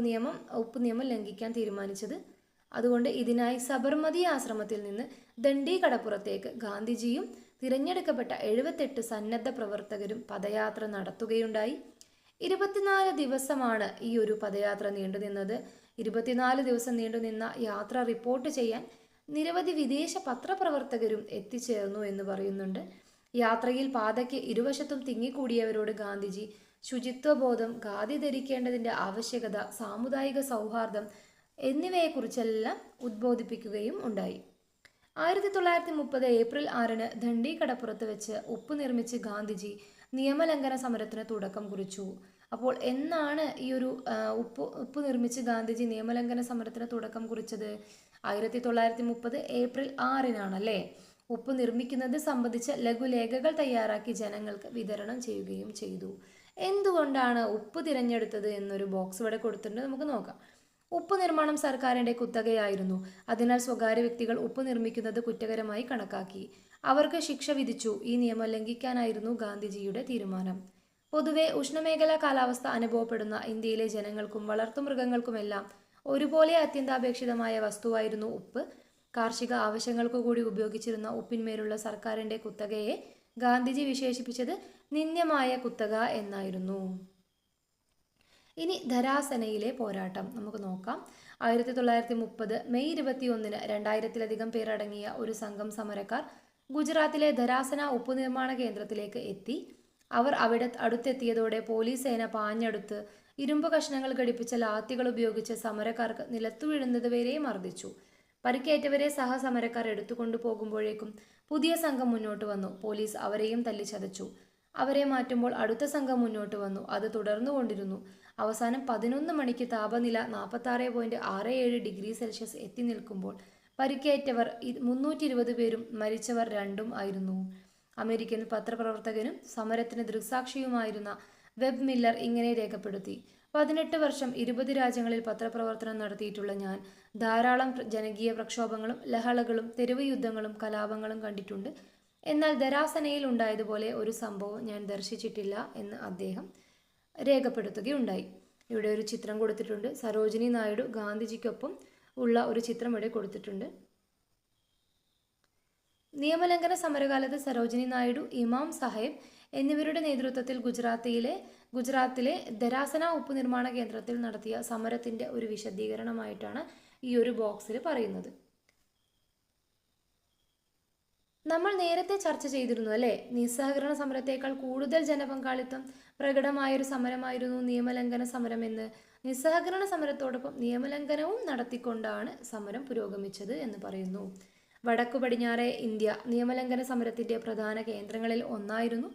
നിയമം ലംഘിക്കാൻ തീരുമാനിച്ചത്. അതുകൊണ്ട് ഇതിനായി സബർമതി ആശ്രമത്തിൽ നിന്ന് ദണ്ഡി കടപ്പുറത്തേക്ക് ഗാന്ധിജിയും തിരഞ്ഞെടുക്കപ്പെട്ട 78 സന്നദ്ധ പ്രവർത്തകരും പദയാത്ര നടത്തുകയുണ്ടായി. 24 ദിവസമാണ് ഈ ഒരു പദയാത്ര നീണ്ടുനിന്നത്. 24 ദിവസം നീണ്ടുനിന്ന യാത്ര റിപ്പോർട്ട് ചെയ്യാൻ നിരവധി വിദേശ പത്രപ്രവർത്തകരും എത്തിച്ചേർന്നു എന്ന് പറയുന്നുണ്ട്. യാത്രയിൽ പാതയ്ക്ക് ഇരുവശത്തും തിങ്ങിക്കൂടിയവരോട് ഗാന്ധിജി ശുചിത്വബോധം, ഖാദി ധരിക്കേണ്ടതിൻ്റെ ആവശ്യകത, സാമുദായിക സൗഹാർദ്ദം എന്നിവയെക്കുറിച്ചെല്ലാം ഉദ്ബോധിപ്പിക്കുകയും ഉണ്ടായി. 1930 ഏപ്രിൽ 6 ദണ്ഡി കടപ്പുറത്ത് വെച്ച് ഉപ്പ് നിർമ്മിച്ച് ഗാന്ധിജി നിയമലംഘന സമരത്തിന് തുടക്കം കുറിച്ചു. അപ്പോൾ എന്നാണ് ഈ ഒരു ഉപ്പ് നിർമ്മിച്ച് ഗാന്ധിജി നിയമലംഘന സമരത്തിന് തുടക്കം കുറിച്ചത്? 1930 ഏപ്രിൽ 6 ഉപ്പ് നിർമ്മിക്കുന്നത് സംബന്ധിച്ച ലഘുലേഖകൾ തയ്യാറാക്കി ജനങ്ങൾക്ക് വിതരണം ചെയ്യുകയും ചെയ്തു. എന്തുകൊണ്ടാണ് ഉപ്പ് തിരഞ്ഞെടുത്തത് എന്നൊരു ബോക്സ് ഇവിടെ കൊടുത്തിട്ടുണ്ട്, നമുക്ക് നോക്കാം. ഉപ്പ് നിർമ്മാണം സർക്കാരിൻ്റെ കുത്തകയായിരുന്നു. അതിനാൽ സ്വകാര്യ വ്യക്തികൾ ഉപ്പ് നിർമ്മിക്കുന്നത് കുറ്റകരമായി കണക്കാക്കി. അവർക്ക് ശിക്ഷ വിധിച്ചു. ഈ നിയമം ലംഘിക്കാനായിരുന്നു ഗാന്ധിജിയുടെ തീരുമാനം. പൊതുവെ ഉഷ്ണമേഖലാ കാലാവസ്ഥ അനുഭവപ്പെടുന്ന ഇന്ത്യയിലെ ജനങ്ങൾക്കും വളർത്തുമൃഗങ്ങൾക്കുമെല്ലാം ഒരുപോലെ അത്യന്താപേക്ഷിതമായ വസ്തുവായിരുന്നു ഉപ്പ്. കാർഷിക ആവശ്യങ്ങൾക്കു കൂടി ഉപയോഗിച്ചിരുന്ന ഉപ്പിന്മേലുള്ള സർക്കാരിൻ്റെ കുത്തകയെ ഗാന്ധിജി വിശേഷിപ്പിച്ചത് നിന്ദ്യമായ കുത്തക എന്നായിരുന്നു. ഇനി ധരാസനയിലെ പോരാട്ടം നമുക്ക് നോക്കാം. 1930 മെയ് 21 2000-ലധികം പേരടങ്ങിയ ഒരു സംഘം സമരക്കാർ ഗുജറാത്തിലെ ധരാസന ഉപ്പ് നിർമ്മാണ കേന്ദ്രത്തിലേക്ക് എത്തി. അവർ അവിടെ അടുത്തെത്തിയതോടെ പോലീസ് സേന പാഞ്ഞടുത്ത് ഇരുമ്പ് കഷ്ണങ്ങൾ ഘടിപ്പിച്ച ലാത്തികൾ ഉപയോഗിച്ച് സമരക്കാർക്ക് നിലത്തു വീഴുന്നത് വരെ മർദ്ദിച്ചു. പരിക്കേറ്റവരെ സഹസമരക്കാർ എടുത്തുകൊണ്ടു പോകുമ്പോഴേക്കും പുതിയ സംഘം മുന്നോട്ട് വന്നു. പോലീസ് അവരെയും തല്ലിച്ചതച്ചു. അവരെ മാറ്റുമ്പോൾ അടുത്ത സംഘം മുന്നോട്ട് വന്നു. അത് തുടർന്നുകൊണ്ടിരുന്നു. അവസാനം 11 മണിക്ക് താപനില 46.67 ഡിഗ്രി സെൽഷ്യസ് എത്തി നിൽക്കുമ്പോൾ പരിക്കേറ്റവർ 320 പേരും മരിച്ചവർ 2 ആയിരുന്നു. അമേരിക്കൻ പത്രപ്രവർത്തകനും സമരത്തിന് ദൃക്സാക്ഷിയുമായിരുന്ന വെബ് മില്ലർ ഇങ്ങനെ രേഖപ്പെടുത്തി: 18 വർഷം 20 രാജ്യങ്ങളിൽ പത്രപ്രവർത്തനം നടത്തിയിട്ടുള്ള ഞാൻ ധാരാളം ജനകീയ പ്രക്ഷോഭങ്ങളും ലഹളകളും തെരുവ് യുദ്ധങ്ങളും കലാപങ്ങളും കണ്ടിട്ടുണ്ട്. എന്നാൽ ധരാസനയിൽ ഉണ്ടായതുപോലെ ഒരു സംഭവം ഞാൻ ദർശിച്ചിട്ടില്ല എന്ന് അദ്ദേഹം രേഖപ്പെടുത്തുകയുണ്ടായി. ഇവിടെ ഒരു ചിത്രം കൊടുത്തിട്ടുണ്ട്. സരോജിനി നായിഡു ഗാന്ധിജിക്കൊപ്പം ഉള്ള ഒരു ചിത്രം ഇവിടെ കൊടുത്തിട്ടുണ്ട്. നിയമലംഘന സമരകാലത്ത് സരോജിനി നായിഡു, ഇമാം സാഹേബ് എന്നിവരുടെ നേതൃത്വത്തിൽ ഗുജറാത്തിലെ ധരാസന ഉപ്പ് നിർമ്മാണ കേന്ദ്രത്തിൽ നടത്തിയ സമരത്തിന്റെ ഒരു വിശദീകരണമായിട്ടാണ് ഈ ഒരു ബോക്സിൽ പറയുന്നത്. നമ്മൾ നേരത്തെ ചർച്ച ചെയ്തിരുന്നു അല്ലേ, നിസ്സഹകരണ സമരത്തേക്കാൾ കൂടുതൽ ജനപങ്കാളിത്തം പ്രകടമായൊരു സമരമായിരുന്നു നിയമലംഘന സമരം എന്ന്. നിസ്സഹകരണ സമരത്തോടൊപ്പം നിയമലംഘനവും നടത്തിക്കൊണ്ടാണ് സമരം പുരോഗമിച്ചത് എന്ന് പറയുന്നു. വടക്കു പടിഞ്ഞാറെ ഇന്ത്യ നിയമലംഘന സമരത്തിന്റെ പ്രധാന കേന്ദ്രങ്ങളിൽ ഒന്നായിരുന്നു.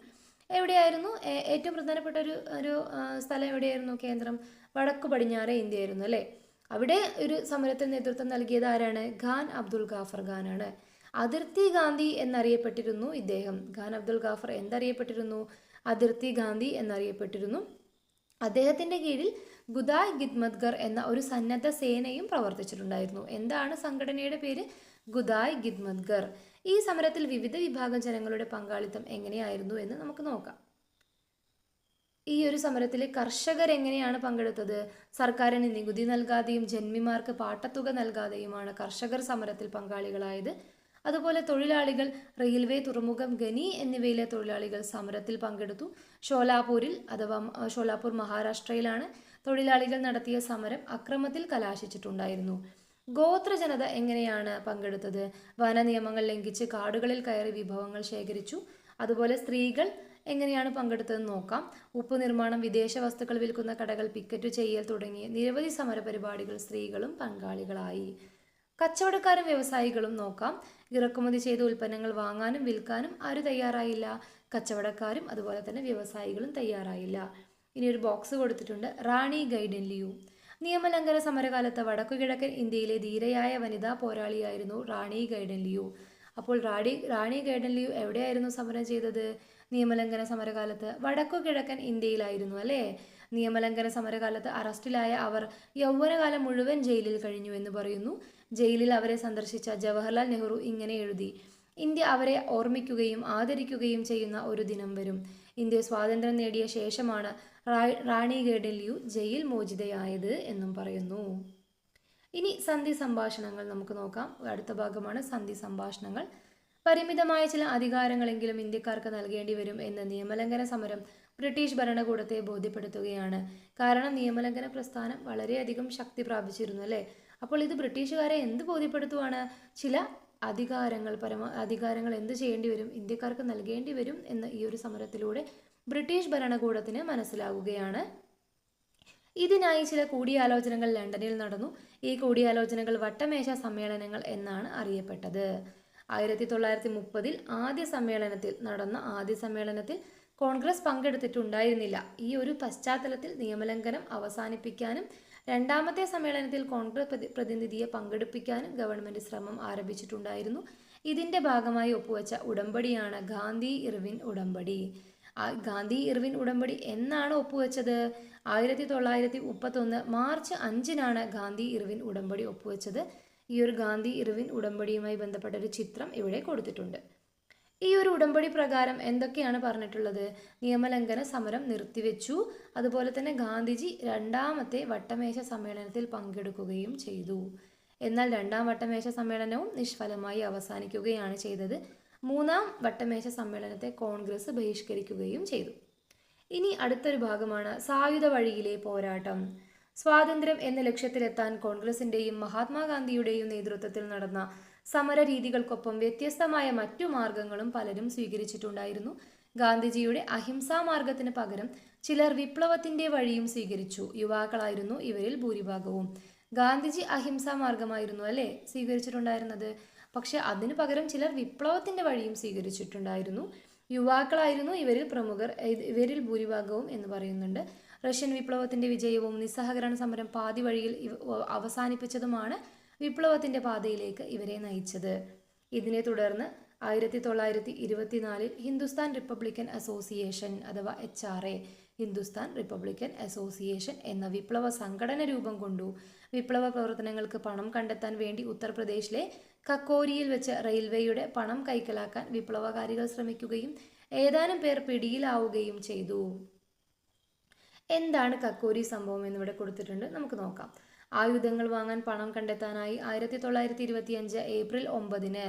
എവിടെയായിരുന്നു ഏറ്റവും പ്രധാനപ്പെട്ട ഒരു സ്ഥലം? എവിടെയായിരുന്നു കേന്ദ്രം? വടക്കു പടിഞ്ഞാറെ ഇന്ത്യ ആയിരുന്നു അല്ലേ. അവിടെ ഒരു സമരത്തിന് നേതൃത്വം നൽകിയത് ആരാണ്? ഖാൻ അബ്ദുൽ ഗാഫർ ഖാനാണ്. അതിർത്തി ഗാന്ധി എന്നറിയപ്പെട്ടിരുന്നു ഇദ്ദേഹം. ഖാൻ അബ്ദുൽ ഗാഫർ എന്തറിയപ്പെട്ടിരുന്നു? അതിർത്തി ഗാന്ധി എന്നറിയപ്പെട്ടിരുന്നു. അദ്ദേഹത്തിന്റെ കീഴിൽ ഖുദായ് ഖിദ്മത്ഗർ എന്ന ഒരു സന്നദ്ധ സേനയും പ്രവർത്തിച്ചിട്ടുണ്ടായിരുന്നു. എന്താണ് സംഘടനയുടെ പേര്? ഖുദായ് ഖിദ്മത്ഗർ. ഈ സമരത്തിൽ വിവിധ വിഭാഗം ജനങ്ങളുടെ പങ്കാളിത്തം എങ്ങനെയായിരുന്നു എന്ന് നമുക്ക് നോക്കാം. ഈ ഒരു സമരത്തിൽ കർഷകർ എങ്ങനെയാണ് പങ്കെടുത്തത്? സർക്കാരിന് നികുതി നൽകാതെയും ജന്മിമാർക്ക് പാട്ടത്തുക നൽകാതെയുമാണ് കർഷകർ സമരത്തിൽ പങ്കാളികളായത്. അതുപോലെ തൊഴിലാളികൾ, റെയിൽവേ, തുറമുഖം, ഖനി എന്നിവയിലെ തൊഴിലാളികൾ സമരത്തിൽ പങ്കെടുത്തു. ഷോലാപൂർ മഹാരാഷ്ട്രയിലാണ് തൊഴിലാളികൾ നടത്തിയ സമരം അക്രമത്തിൽ കലാശിച്ചിട്ടുണ്ടായിരുന്നു. ഗോത്ര ജനത എങ്ങനെയാണ് പങ്കെടുത്തത്? വന നിയമങ്ങൾ ലംഘിച്ച് കാടുകളിൽ കയറി വിഭവങ്ങൾ ശേഖരിച്ചു. അതുപോലെ സ്ത്രീകൾ എങ്ങനെയാണ് പങ്കെടുത്തതെന്ന് നോക്കാം. ഉപ്പ് നിർമ്മാണം, വിദേശ വസ്തുക്കൾ വിൽക്കുന്ന കടകൾ പിക്കറ്റ് ചെയ്യൽ തുടങ്ങിയ നിരവധി സമര പരിപാടികൾ സ്ത്രീകളും പങ്കാളികളായി. കച്ചവടക്കാരും വ്യവസായികളും നോക്കാം. ഇറക്കുമതി ചെയ്ത ഉൽപ്പന്നങ്ങൾ വാങ്ങാനും വിൽക്കാനും ആരും തയ്യാറായില്ല? കച്ചവടക്കാരും അതുപോലെ തന്നെ വ്യവസായികളും തയ്യാറായില്ല. ഇനി ഒരു ബോക്സ് കൊടുത്തിട്ടുണ്ട്, റാണി ഗൈഡിൻലിയു. നിയമലംഘന സമരകാലത്ത് വടക്കുകിഴക്കൻ ഇന്ത്യയിലെ ധീരയായ വനിതാ പോരാളിയായിരുന്നു റാണി ഗൈഡിൻലിയു. അപ്പോൾ റാണി ഗൈഡിൻലിയു എവിടെയായിരുന്നു സമരം ചെയ്തത്? നിയമലംഘന സമരകാലത്ത് വടക്കുകിഴക്കൻ ഇന്ത്യയിലായിരുന്നു അല്ലേ. നിയമലംഘന സമരകാലത്ത് അറസ്റ്റിലായ അവർ യൗവനകാലം മുഴുവൻ ജയിലിൽ കഴിഞ്ഞു എന്ന് പറയുന്നു. ജയിലിൽ അവരെ സന്ദർശിച്ച ജവഹർലാൽ നെഹ്റു ഇങ്ങനെ എഴുതി: ഇന്ത്യ അവരെ ഓർമ്മിക്കുകയും ആദരിക്കുകയും ചെയ്യുന്ന ഒരു ദിനം വരും. ഇന്ത്യ സ്വാതന്ത്ര്യം നേടിയ ശേഷമാണ് റാണി ഗൈഡിൻലിയു ജയിൽ മോചിതയായത് എന്നും പറയുന്നു. ഇനി സന്ധി സംഭാഷണങ്ങൾ നമുക്ക് നോക്കാം. അടുത്ത ഭാഗമാണ് സന്ധി സംഭാഷണങ്ങൾ. പരിമിതമായ ചില അധികാരങ്ങളെങ്കിലും ഇന്ത്യക്കാർക്ക് നൽകേണ്ടി വരും എന്ന് നിയമലംഘന സമരം ബ്രിട്ടീഷ് ഭരണകൂടത്തെ ബോധ്യപ്പെടുത്തുകയാണ്. കാരണം നിയമലംഘന പ്രസ്ഥാനം വളരെയധികം ശക്തി പ്രാപിച്ചിരുന്നു അല്ലേ. അപ്പോൾ ഇത് ബ്രിട്ടീഷുകാരെ എന്ത് ബോധ്യപ്പെടുത്തുവാണ്? ചില അധികാരങ്ങൾ എന്ത് ചെയ്യേണ്ടി വരും? ഇന്ത്യക്കാർക്ക് നൽകേണ്ടി വരും എന്ന് ഈ ഒരു സമരത്തിലൂടെ ബ്രിട്ടീഷ് ഭരണകൂടത്തിന് മനസ്സിലാവുകയാണ്. ഇതിനായി ചില കൂടിയാലോചനകൾ ലണ്ടനിൽ നടന്നു. ഈ കൂടിയാലോചനകൾ വട്ടമേശ സമ്മേളനങ്ങൾ എന്നാണ് അറിയപ്പെട്ടത്. 1930 ആദ്യ സമ്മേളനത്തിൽ കോൺഗ്രസ് പങ്കെടുത്തിട്ടുണ്ടായിരുന്നില്ല. ഈ ഒരു പശ്ചാത്തലത്തിൽ നിയമലംഘനം അവസാനിപ്പിക്കാനും രണ്ടാമത്തെ സമ്മേളനത്തിൽ കോൺഗ്രസ് പ്രതിനിധിയെ പങ്കെടുപ്പിക്കാനും ഗവൺമെന്റ് ശ്രമം ആരംഭിച്ചിട്ടുണ്ടായിരുന്നു. ഇതിന്റെ ഭാഗമായി ഒപ്പുവെച്ച ഉടമ്പടിയാണ് ഗാന്ധി ഇർവിൻ ഉടമ്പടി. ഗാന്ധി ഇർവിൻ ഉടമ്പടി എന്നാണ് ഒപ്പുവെച്ചത്? 1931 മാർച്ച് 5-നാണ് ഗാന്ധി ഇർവിൻ ഉടമ്പടി ഒപ്പുവെച്ചത്. ഈ ഒരു ഗാന്ധി ഇർവിൻ ഉടമ്പടിയുമായി ബന്ധപ്പെട്ട ഒരു ചിത്രം ഇവിടെ കൊടുത്തിട്ടുണ്ട്. ഈ ഒരു ഉടമ്പടി പ്രകാരം എന്തൊക്കെയാണ് പറഞ്ഞിട്ടുള്ളത്? നിയമലംഘന സമരം നിർത്തിവെച്ചു. അതുപോലെ തന്നെ ഗാന്ധിജി രണ്ടാമത്തെ വട്ടമേശ സമ്മേളനത്തിൽ പങ്കെടുക്കുകയും ചെയ്തു. എന്നാൽ രണ്ടാം വട്ടമേശ സമ്മേളനവും നിഷ്ഫലമായി അവസാനിക്കുകയാണ് ചെയ്തത്. മൂന്നാം വട്ടമേശ സമ്മേളനത്തെ കോൺഗ്രസ് ബഹിഷ്കരിക്കുകയും ചെയ്തു. ഇനി അടുത്തൊരു ഭാഗമാണ് സായുധ വഴിയിലെ പോരാട്ടം. സ്വാതന്ത്ര്യം എന്ന ലക്ഷ്യത്തിലെത്താൻ കോൺഗ്രസിന്റെയും മഹാത്മാഗാന്ധിയുടെയും നേതൃത്വത്തിൽ നടന്ന സമര രീതികൾക്കൊപ്പം വ്യത്യസ്തമായ മറ്റു മാർഗങ്ങളും പലരും സ്വീകരിച്ചിട്ടുണ്ടായിരുന്നു. ഗാന്ധിജിയുടെ അഹിംസാ മാർഗത്തിന് പകരം ചിലർ വിപ്ലവത്തിന്റെ വഴിയും സ്വീകരിച്ചു. യുവാക്കളായിരുന്നു ഇവരിൽ ഭൂരിഭാഗവും. ഗാന്ധിജി അഹിംസാ മാർഗമായിരുന്നു അല്ലേ സ്വീകരിച്ചിട്ടുണ്ടായിരുന്നത്. പക്ഷെ അതിനു പകരം ചിലർ വിപ്ലവത്തിന്റെ വഴിയും സ്വീകരിച്ചിട്ടുണ്ടായിരുന്നു. യുവാക്കളായിരുന്നു ഇവരിൽ ഭൂരിഭാഗവും എന്ന് പറയുന്നുണ്ട്. റഷ്യൻ വിപ്ലവത്തിന്റെ വിജയവും നിസ്സഹകരണ സമരം പാതി വഴിയിൽ അവസാനിപ്പിച്ചതുമാണ് വിപ്ലവത്തിന്റെ പാതയിലേക്ക് ഇവരെ നയിച്ചത്. ഇതിനെ തുടർന്ന് 1924 ഹിന്ദുസ്ഥാൻ റിപ്പബ്ലിക്കൻ അസോസിയേഷൻ അഥവാ HRA ഹിന്ദുസ്ഥാൻ റിപ്പബ്ലിക്കൻ അസോസിയേഷൻ എന്ന വിപ്ലവ സംഘടന രൂപം കൊണ്ടു. വിപ്ലവ പ്രവർത്തനങ്ങൾക്ക് പണം കണ്ടെത്താൻ വേണ്ടി ഉത്തർപ്രദേശിലെ കക്കോരിയിൽ വെച്ച് റെയിൽവേയുടെ പണം കൈക്കലാക്കാൻ വിപ്ലവകാരികൾ ശ്രമിക്കുകയും ഏതാനും പേർ പിടിയിലാവുകയും ചെയ്തു. എന്താണ് കക്കോരി സംഭവം എന്നിവിടെ കൊടുത്തിട്ടുണ്ട്, നമുക്ക് നോക്കാം. ആയുധങ്ങൾ വാങ്ങാൻ പണം കണ്ടെത്താനായി 1925 ഏപ്രിൽ 9-ന്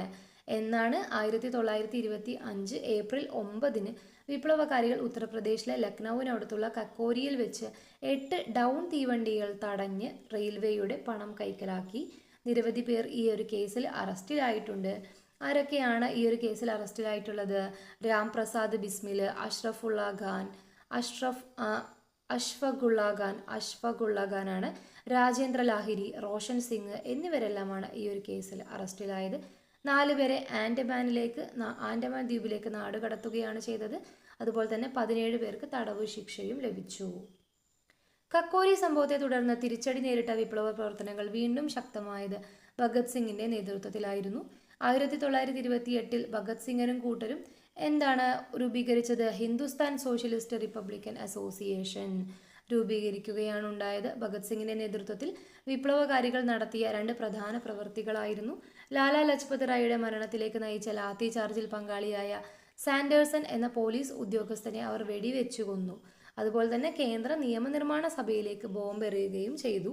എന്നാണ് 1925 ഏപ്രിൽ 9 വിപ്ലവകാരികൾ ഉത്തർപ്രദേശിലെ ലക്നൌവിനടുത്തുള്ള കക്കോരിയിൽ വെച്ച് 8 ഡൗൺ തീവണ്ടികൾ തടഞ്ഞ് റെയിൽവേയുടെ പണം കൈക്കലാക്കി. നിരവധി പേർ ഈ ഒരു കേസിൽ അറസ്റ്റിലായിട്ടുണ്ട്. ആരൊക്കെയാണ് ഈ ഒരു കേസിൽ അറസ്റ്റിലായിട്ടുള്ളത്? രാംപ്രസാദ് ബിസ്മിൽ, അഷ്ഫഖുള്ള ഖാനാണ്, രാജേന്ദ്ര ലാഹിരി, റോഷൻ സിംഗ് എന്നിവരെല്ലാമാണ് ഈ ഒരു കേസിൽ അറസ്റ്റിലായത്. 4 പേരെ ആൻഡമാൻ ദ്വീപിലേക്ക് നാടുകടത്തുകയാണ് ചെയ്തത്. അതുപോലെ തന്നെ 17 പേർക്ക് തടവ് ശിക്ഷയും ലഭിച്ചു. കക്കോരി സംഭവത്തെ തുടർന്ന് തിരിച്ചടി നേരിട്ട വിപ്ലവ പ്രവർത്തനങ്ങൾ വീണ്ടും ശക്തമായത് ഭഗത് സിംഗിന്റെ നേതൃത്വത്തിലായിരുന്നു. 1928 ഭഗത് സിംഗനും കൂട്ടരും രൂപീകരിച്ചത് ഹിന്ദുസ്ഥാൻ സോഷ്യലിസ്റ്റ് റിപ്പബ്ലിക്കൻ അസോസിയേഷൻ രൂപീകരിക്കുകയാണ് ഉണ്ടായത്. ഭഗത് സിംഗിന്റെ നേതൃത്വത്തിൽ വിപ്ലവകാരികൾ നടത്തിയ 2 പ്രധാന പ്രവൃത്തികളായിരുന്നു ലാലാ ലജ്പത് റായിയുടെ മരണത്തിലേക്ക് നയിച്ച ലാത്തി ചാർജിൽ പങ്കാളിയായ സാൻഡേഴ്സൺ എന്ന പോലീസ് ഉദ്യോഗസ്ഥനെ അവർ വെടിവെച്ചു കൊന്നു. അതുപോലെ തന്നെ കേന്ദ്ര നിയമനിർമ്മാണ സഭയിലേക്ക് ബോംബെറിയുകയും ചെയ്തു.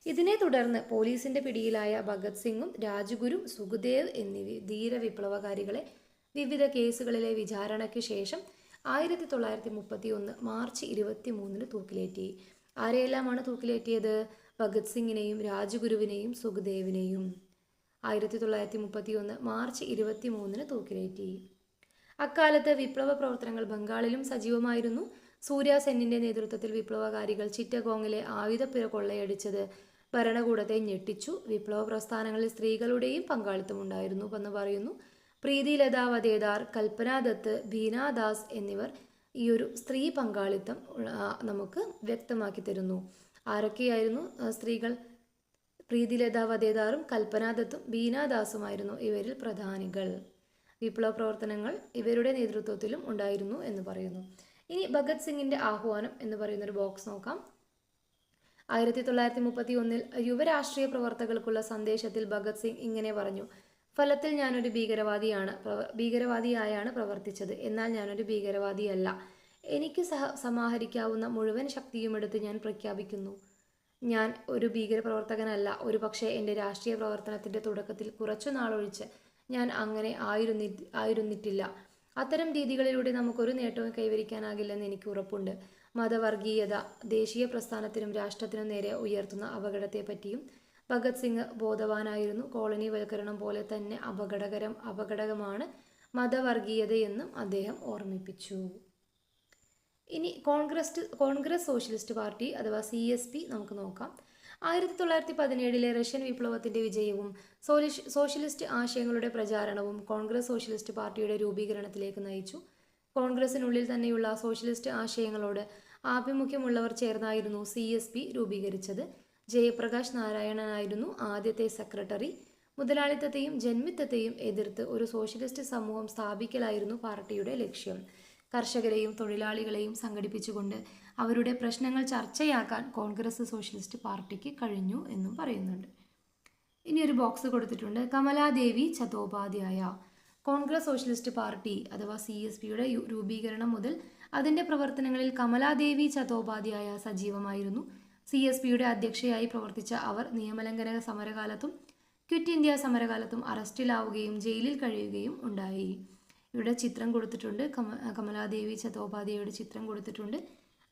ഇതിനെ തുടർന്ന് പോലീസിന്റെ പിടിയിലായ ഭഗത് സിംഗും രാജ്ഗുരു, സുഖ്ദേവ് എന്നീ ധീര വിപ്ലവകാരികളെ വിവിധ കേസുകളിലെ വിചാരണയ്ക്ക് ശേഷം 1931 മാർച്ച് 23 തൂക്കിലേറ്റി. ആരെയെല്ലാമാണ് തൂക്കിലേറ്റിയത്? ഭഗത് സിംഗിനെയും രാജ്ഗുരുവിനെയും സുഖ്ദേവിനെയും 1931 മാർച്ച് 23 തൂക്കിലേറ്റി. അക്കാലത്ത് വിപ്ലവ പ്രവർത്തനങ്ങൾ ബംഗാളിലും സജീവമായിരുന്നു. സൂര്യ സെന്നിന്റെ നേതൃത്വത്തിൽ വിപ്ലവകാരികൾ ചിറ്റഗോങ്ങിലെ ആയുധപ്പുര കൊള്ളയടിച്ചത് ഭരണകൂടത്തെ ഞെട്ടിച്ചു. വിപ്ലവ പ്രസ്ഥാനങ്ങളിൽ സ്ത്രീകളുടെയും പങ്കാളിത്തം ഉണ്ടായിരുന്നു എന്ന് പറയുന്നു. പ്രീതി ലത വധേദാർ, കൽപ്പന ദത്ത്, ബീനാ ദാസ് എന്നിവർ ഈ ഒരു സ്ത്രീ പങ്കാളിത്തം നമുക്ക് വ്യക്തമാക്കി തരുന്നു. ആരൊക്കെയായിരുന്നു സ്ത്രീകൾ? പ്രീതി ലത വധേദാറും കൽപ്പന ദത്തും ബീനാ ദാസുമായിരുന്നു ഇവരിൽ പ്രധാനികൾ. വിപ്ലവ പ്രവർത്തനങ്ങൾ ഇവരുടെ നേതൃത്വത്തിലും ഉണ്ടായിരുന്നു എന്ന് പറയുന്നു. ഇനി ഭഗത് സിംഗിന്റെ ആഹ്വാനം എന്ന് പറയുന്നൊരു ബോക്സ് നോക്കാം. 1931 യുവരാഷ്ട്രീയ പ്രവർത്തകർക്കുള്ള സന്ദേശത്തിൽ ഭഗത് സിംഗ് ഇങ്ങനെ പറഞ്ഞു: ഫലത്തിൽ ഞാനൊരു ഭീകരവാദിയായാണ് പ്രവർത്തിച്ചത്. എന്നാൽ ഞാനൊരു ഭീകരവാദിയല്ല. എനിക്ക് സമാഹരിക്കാവുന്ന മുഴുവൻ ശക്തിയുമെടുത്ത് ഞാൻ പ്രഖ്യാപിക്കുന്നു, ഞാൻ ഒരു ഭീകരപ്രവർത്തകനല്ല. ഒരു പക്ഷേ എൻ്റെ രാഷ്ട്രീയ പ്രവർത്തനത്തിൻ്റെ തുടക്കത്തിൽ കുറച്ചു നാളൊഴിച്ച് ഞാൻ അങ്ങനെ ആയിരുന്നിട്ടില്ല. അത്തരം രീതികളിലൂടെ നമുക്കൊരു നേട്ടവും കൈവരിക്കാനാകില്ലെന്ന് എനിക്ക് ഉറപ്പുണ്ട്. മതവർഗീയത ദേശീയ പ്രസ്ഥാനത്തിനും രാഷ്ട്രത്തിനും നേരെ ഉയർത്തുന്ന അപകടത്തെപ്പറ്റിയും ഭഗത് സിംഗ് ബോധവാനായിരുന്നു. കോളനിവൽക്കരണം പോലെ തന്നെ അപകടകരമാണ് മതവർഗീയതയെന്നും അദ്ദേഹം ഓർമ്മിപ്പിച്ചു. ഇനി കോൺഗ്രസ് സോഷ്യലിസ്റ്റ് പാർട്ടി അഥവാ CSP നമുക്ക് നോക്കാം. 1917 റഷ്യൻ വിപ്ലവത്തിന്റെ വിജയവും സോഷ്യലിസ്റ്റ് ആശയങ്ങളുടെ പ്രചാരണവും കോൺഗ്രസ് സോഷ്യലിസ്റ്റ് പാർട്ടിയുടെ രൂപീകരണത്തിലേക്ക് നയിച്ചു. കോൺഗ്രസിനുള്ളിൽ തന്നെയുള്ള സോഷ്യലിസ്റ്റ് ആശയങ്ങളോട് ആഭിമുഖ്യമുള്ളവർ ചേർന്നായിരുന്നു CSP രൂപീകരിച്ചത്. ജയപ്രകാശ് നാരായണനായിരുന്നു ആദ്യത്തെ സെക്രട്ടറി. മുതലാളിത്തത്തെയും ജന്മിത്തത്തെയും എതിർത്ത് ഒരു സോഷ്യലിസ്റ്റ് സമൂഹം സ്ഥാപിക്കലായിരുന്നു പാർട്ടിയുടെ ലക്ഷ്യം. കർഷകരെയും തൊഴിലാളികളെയും സംഘടിപ്പിച്ചുകൊണ്ട് അവരുടെ പ്രശ്നങ്ങൾ ചർച്ചയാക്കാൻ കോൺഗ്രസ് സോഷ്യലിസ്റ്റ് പാർട്ടിക്ക് കഴിഞ്ഞു എന്നും പറയുന്നുണ്ട്. ഇനി ഒരു ബോക്സ് കൊടുത്തിട്ടുണ്ട്. കമലാദേവി ചതോപാധ്യായ. കോൺഗ്രസ് സോഷ്യലിസ്റ്റ് പാർട്ടി അഥവാ CSPയുടെ രൂപീകരണം മുതൽ അതിൻ്റെ പ്രവർത്തനങ്ങളിൽ കമലാദേവി ചതോപാധ്യായ സജീവമായിരുന്നു. CSPയുടെ അധ്യക്ഷയായി പ്രവർത്തിച്ച അവർ നിയമലംഘന സമരകാലത്തും ക്വിറ്റ് ഇന്ത്യ സമരകാലത്തും അറസ്റ്റിലാവുകയും ജയിലിൽ കഴിയുകയും ഉണ്ടായി. ഇവിടെ ചിത്രം കൊടുത്തിട്ടുണ്ട്. കമലാദേവി ചതോപാധ്യായയുടെ ചിത്രം കൊടുത്തിട്ടുണ്ട്.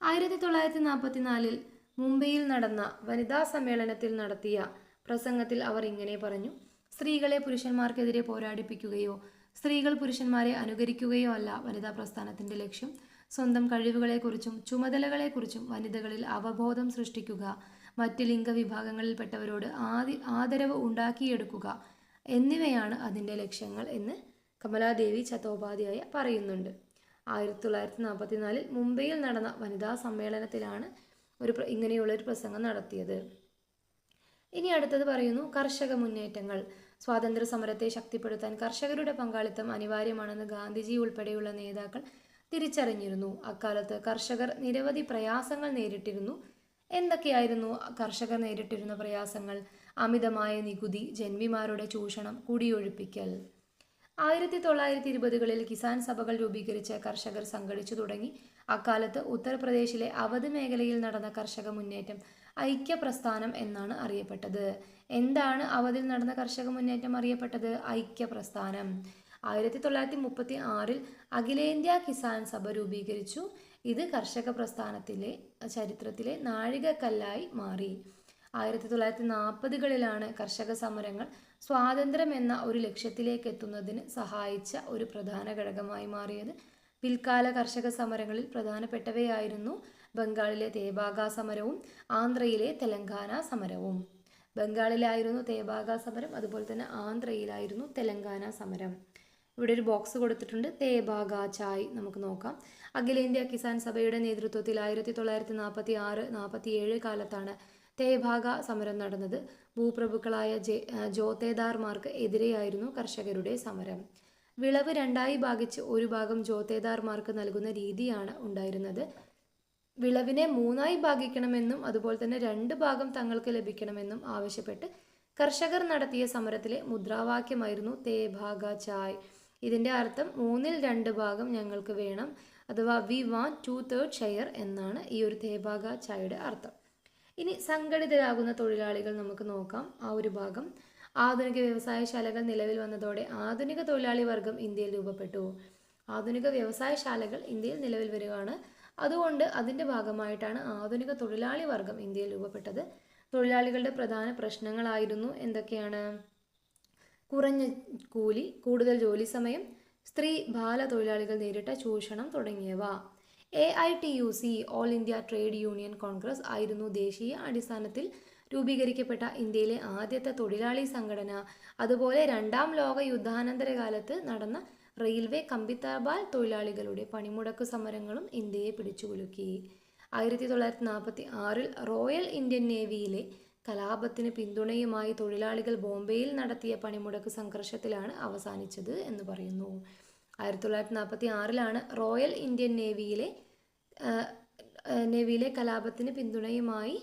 1944 മുംബൈയിൽ നടന്ന വനിതാ സമ്മേളനത്തിൽ നടത്തിയ പ്രസംഗത്തിൽ അവർ ഇങ്ങനെ പറഞ്ഞു: സ്ത്രീകളെ പുരുഷന്മാർക്കെതിരെ പോരാടിപ്പിക്കുകയോ സ്ത്രീകൾ പുരുഷന്മാരെ അനുകരിക്കുകയോ അല്ല വനിതാ പ്രസ്ഥാനത്തിൻ്റെ ലക്ഷ്യം. സ്വന്തം കഴിവുകളെക്കുറിച്ചും ചുമതലകളെക്കുറിച്ചും വനിതകളിൽ അവബോധം സൃഷ്ടിക്കുക, മറ്റ് ലിംഗവിഭാഗങ്ങളിൽപ്പെട്ടവരോട് ആദരവ് ഉണ്ടാക്കിയെടുക്കുക എന്നിവയാണ് അതിൻ്റെ ലക്ഷ്യങ്ങൾ എന്ന് കമലാദേവി ചതോപാധ്യായ പറയുന്നുണ്ട്. 1944 മുംബൈയിൽ നടന്ന വനിതാ സമ്മേളനത്തിലാണ് ഇങ്ങനെയുള്ളൊരു പ്രസംഗം നടത്തിയത്. ഇനി അടുത്തത് പറയുന്നു കർഷക മുന്നേറ്റങ്ങൾ. സ്വാതന്ത്ര്യ സമരത്തെ ശക്തിപ്പെടുത്താൻ കർഷകരുടെ പങ്കാളിത്തം അനിവാര്യമാണെന്ന് ഗാന്ധിജി ഉൾപ്പെടെയുള്ള നേതാക്കൾ തിരിച്ചറിഞ്ഞിരുന്നു. അക്കാലത്ത് കർഷകർ നിരവധി പ്രയാസങ്ങൾ നേരിട്ടിരുന്നു. എന്തൊക്കെയായിരുന്നു കർഷകർ നേരിട്ടിരുന്ന പ്രയാസങ്ങൾ? അമിതമായ നികുതി, ജന്മിമാരുടെ ചൂഷണം, കുടിയൊഴിപ്പിക്കൽ. 1920-കളിൽ കിസാൻ സഭകൾ രൂപീകരിച്ച് കർഷകർ സംഘടിച്ചു തുടങ്ങി. അക്കാലത്ത് ഉത്തർപ്രദേശിലെ അവധ് മേഖലയിൽ നടന്ന കർഷക മുന്നേറ്റം ഐക്യപ്രസ്ഥാനം എന്നാണ് അറിയപ്പെട്ടത്. എന്താണ് അവധിൽ നടന്ന കർഷക മുന്നേറ്റം അറിയപ്പെട്ടത്? ഐക്യപ്രസ്ഥാനം. 1936-ൽ അഖിലേന്ത്യാ കിസാൻ സഭ രൂപീകരിച്ചു. ഇത് കർഷക പ്രസ്ഥാനത്തിലെ ചരിത്രത്തിലെ നാഴികക്കല്ലായി മാറി. 1940-കളിലാണ് കർഷക സമരങ്ങൾ സ്വാതന്ത്ര്യം എന്ന ഒരു ലക്ഷ്യത്തിലേക്ക് എത്തുന്നതിന് സഹായിച്ച ഒരു പ്രധാന ഘടകമായി മാറിയത്. പിൽക്കാല കർഷക സമരങ്ങളിൽ പ്രധാനപ്പെട്ടവയായിരുന്നു ബംഗാളിലെ തേബാഗ സമരവും ആന്ധ്രയിലെ തെലങ്കാന സമരവും. ബംഗാളിലായിരുന്നു തേബാഗ സമരം, അതുപോലെ തന്നെ ആന്ധ്രയിലായിരുന്നു തെലങ്കാന സമരം. ഇവിടെ ഒരു ബോക്സ് കൊടുത്തിട്ടുണ്ട്, തേബാഗ ചായ്. നമുക്ക് നോക്കാം. അഖിലേന്ത്യാ കിസാൻ സഭയുടെ നേതൃത്വത്തിൽ 1946-47 കാലത്താണ് തേബാഗ സമരം നടന്നത്. ഭൂപ്രഭുക്കളായ ജോത്തേദാർമാർക്ക് എതിരെയായിരുന്നു കർഷകരുടെ സമരം. വിളവ് രണ്ടായി ഭാഗിച്ച് ഒരു ഭാഗം ജോത്തേദാർമാർക്ക് നൽകുന്ന രീതിയാണ് ഉണ്ടായിരുന്നത്. വിളവിനെ 3ആയി ഭാഗിക്കണമെന്നും അതുപോലെ തന്നെ 2 ഭാഗം തങ്ങൾക്ക് ലഭിക്കണമെന്നും ആവശ്യപ്പെട്ട് കർഷകർ നടത്തിയ സമരത്തിലെ മുദ്രാവാക്യമായിരുന്നു തേബാഗ ചായ്. ഇതിൻ്റെ അർത്ഥം 3ൽ 2 ഭാഗം ഞങ്ങൾക്ക് വേണം, അഥവാ വി വാണ്ട് 2/3 ഷെയർ എന്നാണ് ഈ ഒരു തേബാഗ ചായയുടെ അർത്ഥം. ഇനി സംഘടിതരാകുന്ന തൊഴിലാളികൾ നമുക്ക് നോക്കാം. ആ ഒരു ഭാഗം. ആധുനിക വ്യവസായശാലകൾ നിലവിൽ വന്നതോടെ ആധുനിക തൊഴിലാളി വർഗം ഇന്ത്യയിൽ രൂപപ്പെട്ടു. ആധുനിക വ്യവസായശാലകൾ ഇന്ത്യയിൽ നിലവിൽ വരികയാണ്. അതുകൊണ്ട് അതിൻ്റെ ഭാഗമായിട്ടാണ് ആധുനിക തൊഴിലാളി വർഗം ഇന്ത്യയിൽ രൂപപ്പെട്ടത്. തൊഴിലാളികളുടെ പ്രധാന പ്രശ്നങ്ങളായിരുന്നു എന്തൊക്കെയാണ്? കുറഞ്ഞ കൂലി, കൂടുതൽ ജോലി സമയം, സ്ത്രീ ബാല തൊഴിലാളികൾ നേരിട്ട ചൂഷണം തുടങ്ങിയവ. AITUC all India trade union Congress ആയിരുന്നു ദേശീയ അടിസ്ഥാനത്തിൽ രൂപീകരിക്കപ്പെട്ട ഇന്ത്യയിലെ ആദ്യത്തെ തൊഴിലാളി സംഘടന. അതുപോലെ 2ാം ലോക യുദ്ധാനന്തര കാലത്ത് നടന്ന റെയിൽവേ കമ്പിത്തപാൽ തൊഴിലാളികളുടെ പണിമുടക്ക് സമരങ്ങളും ഇന്ത്യയെ പിടിച്ചുകുലുക്കി. 1946-ൽ റോയൽ ഇന്ത്യൻ നേവിയിലെ കലാപത്തിന് പിന്തുണയുമായി തൊഴിലാളികൾ ബോംബെയിൽ നടത്തിയ പണിമുടക്ക് സംഘർഷത്തിലാണ് അവസാനിച്ചത് എന്ന് പറയുന്നു. 1946-ലാണ് റോയൽ ഇന്ത്യൻ നേവിയിലെ കലാപത്തിന് പിന്തുണയുമായി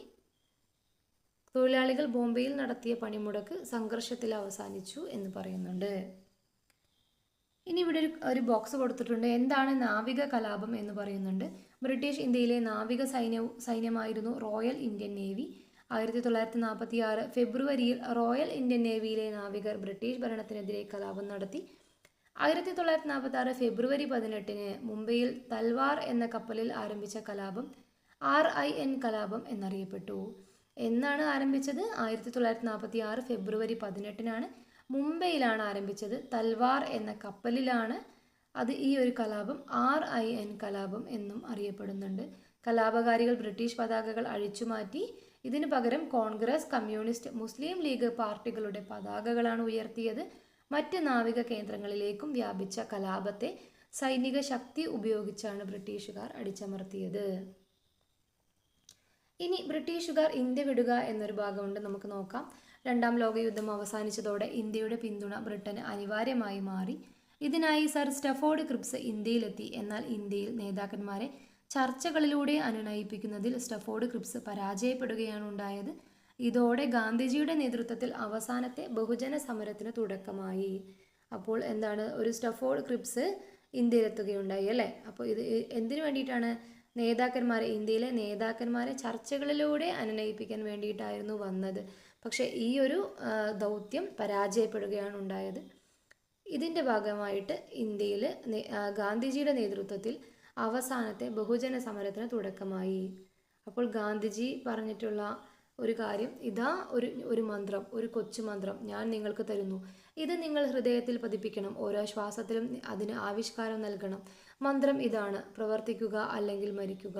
തൊഴിലാളികൾ ബോംബെയിൽ നടത്തിയ പണിമുടക്ക് സംഘർഷത്തിൽ അവസാനിച്ചു എന്ന് പറയുന്നുണ്ട്. ഇനി ഇവിടെ ഒരു ബോക്സ് കൊടുത്തിട്ടുണ്ട്. എന്താണ് നാവിക കലാപം എന്ന് പറയുന്നുണ്ട്. ബ്രിട്ടീഷ് ഇന്ത്യയിലെ നാവിക സൈന്യമായിരുന്നു റോയൽ ഇന്ത്യൻ നേവി. 1946 ഫെബ്രുവരിയിൽ റോയൽ ഇന്ത്യൻ നേവിയിലെ നാവികർ ബ്രിട്ടീഷ് ഭരണത്തിനെതിരെ കലാപം നടത്തി. 1946 ഫെബ്രുവരി 18-ന് മുംബൈയിൽ തൽവാർ എന്ന കപ്പലിൽ ആരംഭിച്ച കലാപം RIN കലാപം എന്നറിയപ്പെട്ടു. എന്നാണ് ആരംഭിച്ചത്? 1946 ഫെബ്രുവരി 18-നാണ്. മുംബൈയിലാണ് ആരംഭിച്ചത്. തൽവാർ എന്ന കപ്പലിലാണ്. ഈ ഒരു കലാപം RIN കലാപം എന്നും അറിയപ്പെടുന്നുണ്ട്. കലാപകാരികൾ ബ്രിട്ടീഷ് പതാകകൾ അഴിച്ചുമാറ്റി. ഇതിനു പകരം കോൺഗ്രസ്, കമ്മ്യൂണിസ്റ്റ്, മുസ്ലിം ലീഗ് പാർട്ടികളുടെ പതാകകളാണ് ഉയർത്തിയത്. മറ്റ് നാവിക കേന്ദ്രങ്ങളിലേക്കും വ്യാപിച്ച കലാപത്തെ സൈനിക ശക്തി ഉപയോഗിച്ചാണ് ബ്രിട്ടീഷുകാർ അടിച്ചമർത്തിയത്. ഇനി ബ്രിട്ടീഷുകാർ ഇന്ത്യ വിടുക എന്നൊരു ഭാഗമുണ്ട്, നമുക്ക് നോക്കാം. 2ാം ലോകയുദ്ധം അവസാനിച്ചതോടെ ഇന്ത്യയുടെ പിന്തുണ ബ്രിട്ടന് അനിവാര്യമായി മാറി. ഇതിനായി സർ സ്റ്റഫോർഡ് ക്രിപ്സ് ഇന്ത്യയിലെത്തി. എന്നാൽ ഇന്ത്യയിൽ നേതാക്കന്മാരെ ചർച്ചകളിലൂടെ അനുനയിപ്പിക്കുന്നതിൽ സ്റ്റഫോർഡ് ക്രിപ്സ് പരാജയപ്പെടുകയാണ് ഉണ്ടായത്. ഇതോടെ ഗാന്ധിജിയുടെ നേതൃത്വത്തിൽ അവസാനത്തെ ബഹുജന സമരത്തിന് തുടക്കമായി. അപ്പോൾ എന്താണ്? ഒരു സ്റ്റഫോർഡ് ക്രിപ്സ് ഇന്ത്യയിലെത്തുകയുണ്ടായി അല്ലേ? അപ്പോൾ ഇത് എന്തിനു വേണ്ടിയിട്ടാണ്? ഇന്ത്യയിലെ നേതാക്കന്മാരെ ചർച്ചകളിലൂടെ അനുനയിപ്പിക്കാൻ വേണ്ടിയിട്ടായിരുന്നു വന്നത്. പക്ഷേ ഈ ഒരു ദൗത്യം പരാജയപ്പെടുകയാണ് ഉണ്ടായത്. ഇതിൻ്റെ ഭാഗമായിട്ട് ഇന്ത്യയിൽ ഗാന്ധിജിയുടെ നേതൃത്വത്തിൽ അവസാനത്തെ ബഹുജന സമരത്തിന് തുടക്കമായി. അപ്പോൾ ഗാന്ധിജി പറഞ്ഞിട്ടുള്ള ഒരു കാര്യം ഇതാ, ഒരു മന്ത്രം, ഒരു കൊച്ചു മന്ത്രം ഞാൻ നിങ്ങൾക്ക് തരുന്നു. ഇത് നിങ്ങൾ ഹൃദയത്തിൽ പതിപ്പിക്കണം. ഓരോ ശ്വാസത്തിലും അതിന് ആവിഷ്കാരം നൽകണം. മന്ത്രം ഇതാണ്: പ്രവർത്തിക്കുക അല്ലെങ്കിൽ മരിക്കുക.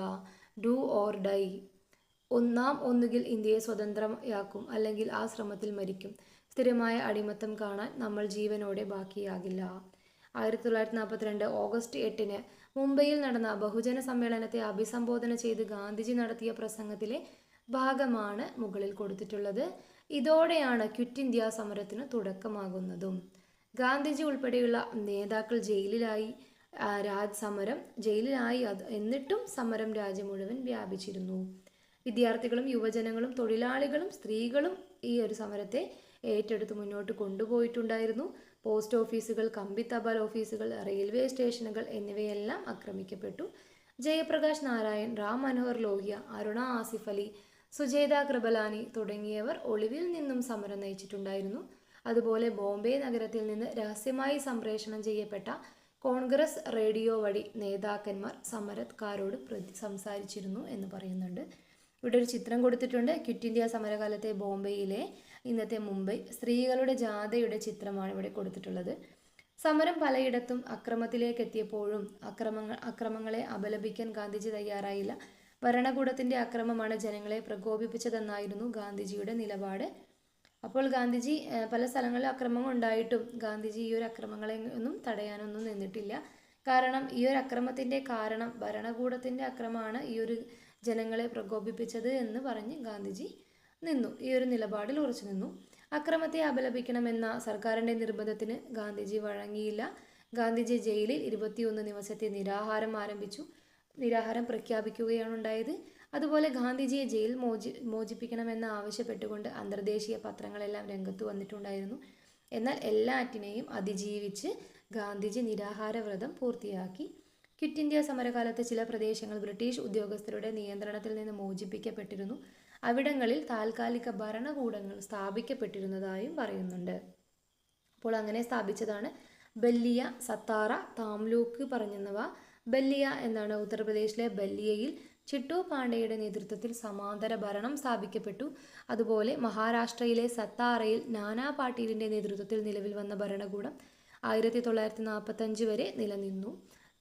Do or die. ഒന്നുകിൽ ഇന്ത്യയെ സ്വതന്ത്രയാക്കും, അല്ലെങ്കിൽ ആ ശ്രമത്തിൽ മരിക്കും. സ്ഥിരമായ അടിമത്തം കാണാൻ നമ്മൾ ജീവനോടെ ബാക്കിയാകില്ല. 1942 ഓഗസ്റ്റ് 8-ന് മുംബൈയിൽ നടന്ന ബഹുജന സമ്മേളനത്തെ അഭിസംബോധന ചെയ്ത് ഗാന്ധിജി നടത്തിയ പ്രസംഗത്തിലെ ഭാഗമാണ് മുകളിൽ കൊടുത്തിട്ടുള്ളത്. ഇതോടെയാണ് ക്വിറ്റ് ഇന്ത്യ സമരത്തിന് തുടക്കമാകുന്നതും. ഗാന്ധിജി ഉൾപ്പെടെയുള്ള നേതാക്കൾ ജയിലിലായി. എന്നിട്ടും സമരം രാജ്യം മുഴുവൻ വ്യാപിച്ചിരുന്നു. വിദ്യാർത്ഥികളും യുവജനങ്ങളും തൊഴിലാളികളും സ്ത്രീകളും ഈ ഒരു സമരത്തെ ഏറ്റെടുത്ത് മുന്നോട്ട് കൊണ്ടുപോയിട്ടുണ്ടായിരുന്നു. പോസ്റ്റ് ഓഫീസുകൾ, കമ്പി തപാൽ ഓഫീസുകൾ, റെയിൽവേ സ്റ്റേഷനുകൾ എന്നിവയെല്ലാം ആക്രമിക്കപ്പെട്ടു. ജയപ്രകാശ് നാരായൺ, റാം മനോഹർ ലോഹ്യ, അരുണ ആസിഫ് അലി, സുജേത കൃപലാനി തുടങ്ങിയവർ ഒളിവിൽ നിന്നും സമരം നയിച്ചിട്ടുണ്ടായിരുന്നു. അതുപോലെ ബോംബെ നഗരത്തിൽ നിന്ന് രഹസ്യമായി സംപ്രേഷണം ചെയ്യപ്പെട്ട കോൺഗ്രസ് റേഡിയോ വഴി നേതാക്കന്മാർ സമരക്കാരോട് സംസാരിച്ചിരുന്നു എന്ന് പറയുന്നുണ്ട്. ഇവിടെ ഒരു ചിത്രം കൊടുത്തിട്ടുണ്ട്. ക്വിറ്റ് ഇന്ത്യ സമരകാലത്തെ ബോംബെയിലെ, ഇന്നത്തെ മുംബൈ, സ്ത്രീകളുടെ ജാഥയുടെ ചിത്രമാണ് ഇവിടെ കൊടുത്തിട്ടുള്ളത്. സമരം പലയിടത്തും അക്രമത്തിലേക്ക് എത്തിയപ്പോഴും അക്രമങ്ങളെ അപലപിക്കാൻ ഗാന്ധിജി തയ്യാറായില്ല. ഭരണകൂടത്തിന്റെ അക്രമമാണ് ജനങ്ങളെ പ്രകോപിപ്പിച്ചതെന്നായിരുന്നു ഗാന്ധിജിയുടെ നിലപാട്. അപ്പോൾ ഗാന്ധിജി പല സ്ഥലങ്ങളിൽ അക്രമങ്ങൾ ഉണ്ടായിട്ടും ഗാന്ധിജി ഈ ഒരു അക്രമങ്ങളെ ഒന്നും തടയാനൊന്നും നിന്നിട്ടില്ല. കാരണം ഈ ഒരു അക്രമത്തിന്റെ കാരണം ഭരണകൂടത്തിന്റെ അക്രമമാണ് ഈ ഒരു ജനങ്ങളെ പ്രകോപിപ്പിച്ചത് എന്ന് പറഞ്ഞ് ഗാന്ധിജി നിന്നു, ഈ ഒരു നിലപാടിൽ ഉറച്ചു നിന്നു. അക്രമത്തെ അപലപിക്കണമെന്ന സർക്കാരിന്റെ നിർബന്ധത്തിന് ഗാന്ധിജി വഴങ്ങിയില്ല. ഗാന്ധിജി ജയിലിൽ 21 ദിവസത്തെ നിരാഹാരം പ്രഖ്യാപിക്കുകയാണ് ഉണ്ടായത്. അതുപോലെ ഗാന്ധിജിയെ ജയിൽ മോചിപ്പിക്കണമെന്ന് ആവശ്യപ്പെട്ടുകൊണ്ട് അന്തർദേശീയ പത്രങ്ങളെല്ലാം രംഗത്ത് വന്നിട്ടുണ്ടായിരുന്നു. എന്നാൽ എല്ലാറ്റിനെയും അതിജീവിച്ച് ഗാന്ധിജി നിരാഹാര വ്രതം പൂർത്തിയാക്കി. ക്വിറ്റ് ഇന്ത്യ സമരകാലത്ത് ചില പ്രദേശങ്ങൾ ബ്രിട്ടീഷ് ഉദ്യോഗസ്ഥരുടെ നിയന്ത്രണത്തിൽ നിന്ന് മോചിപ്പിക്കപ്പെട്ടിരുന്നു. അവിടങ്ങളിൽ താൽക്കാലിക ഭരണകൂടങ്ങൾ സ്ഥാപിക്കപ്പെട്ടിരുന്നതായും പറയുന്നുണ്ട്. അപ്പോൾ അങ്ങനെ സ്ഥാപിച്ചതാണ് ബല്ലിയ, സത്താറ, താംലൂക്ക് പറഞ്ഞെന്നവ. ബല്ലിയ എന്നാണ് ഉത്തർപ്രദേശിലെ ബല്ലിയയിൽ ചിട്ടു പാണ്ഡെയുടെ നേതൃത്വത്തിൽ സമാന്തര ഭരണം സ്ഥാപിക്കപ്പെട്ടു. അതുപോലെ മഹാരാഷ്ട്രയിലെ സത്താറയിൽ നാനാ പാട്ടീലിൻ്റെ നേതൃത്വത്തിൽ നിലവിൽ വന്ന ഭരണകൂടം 1945 വരെ നിലനിന്നു.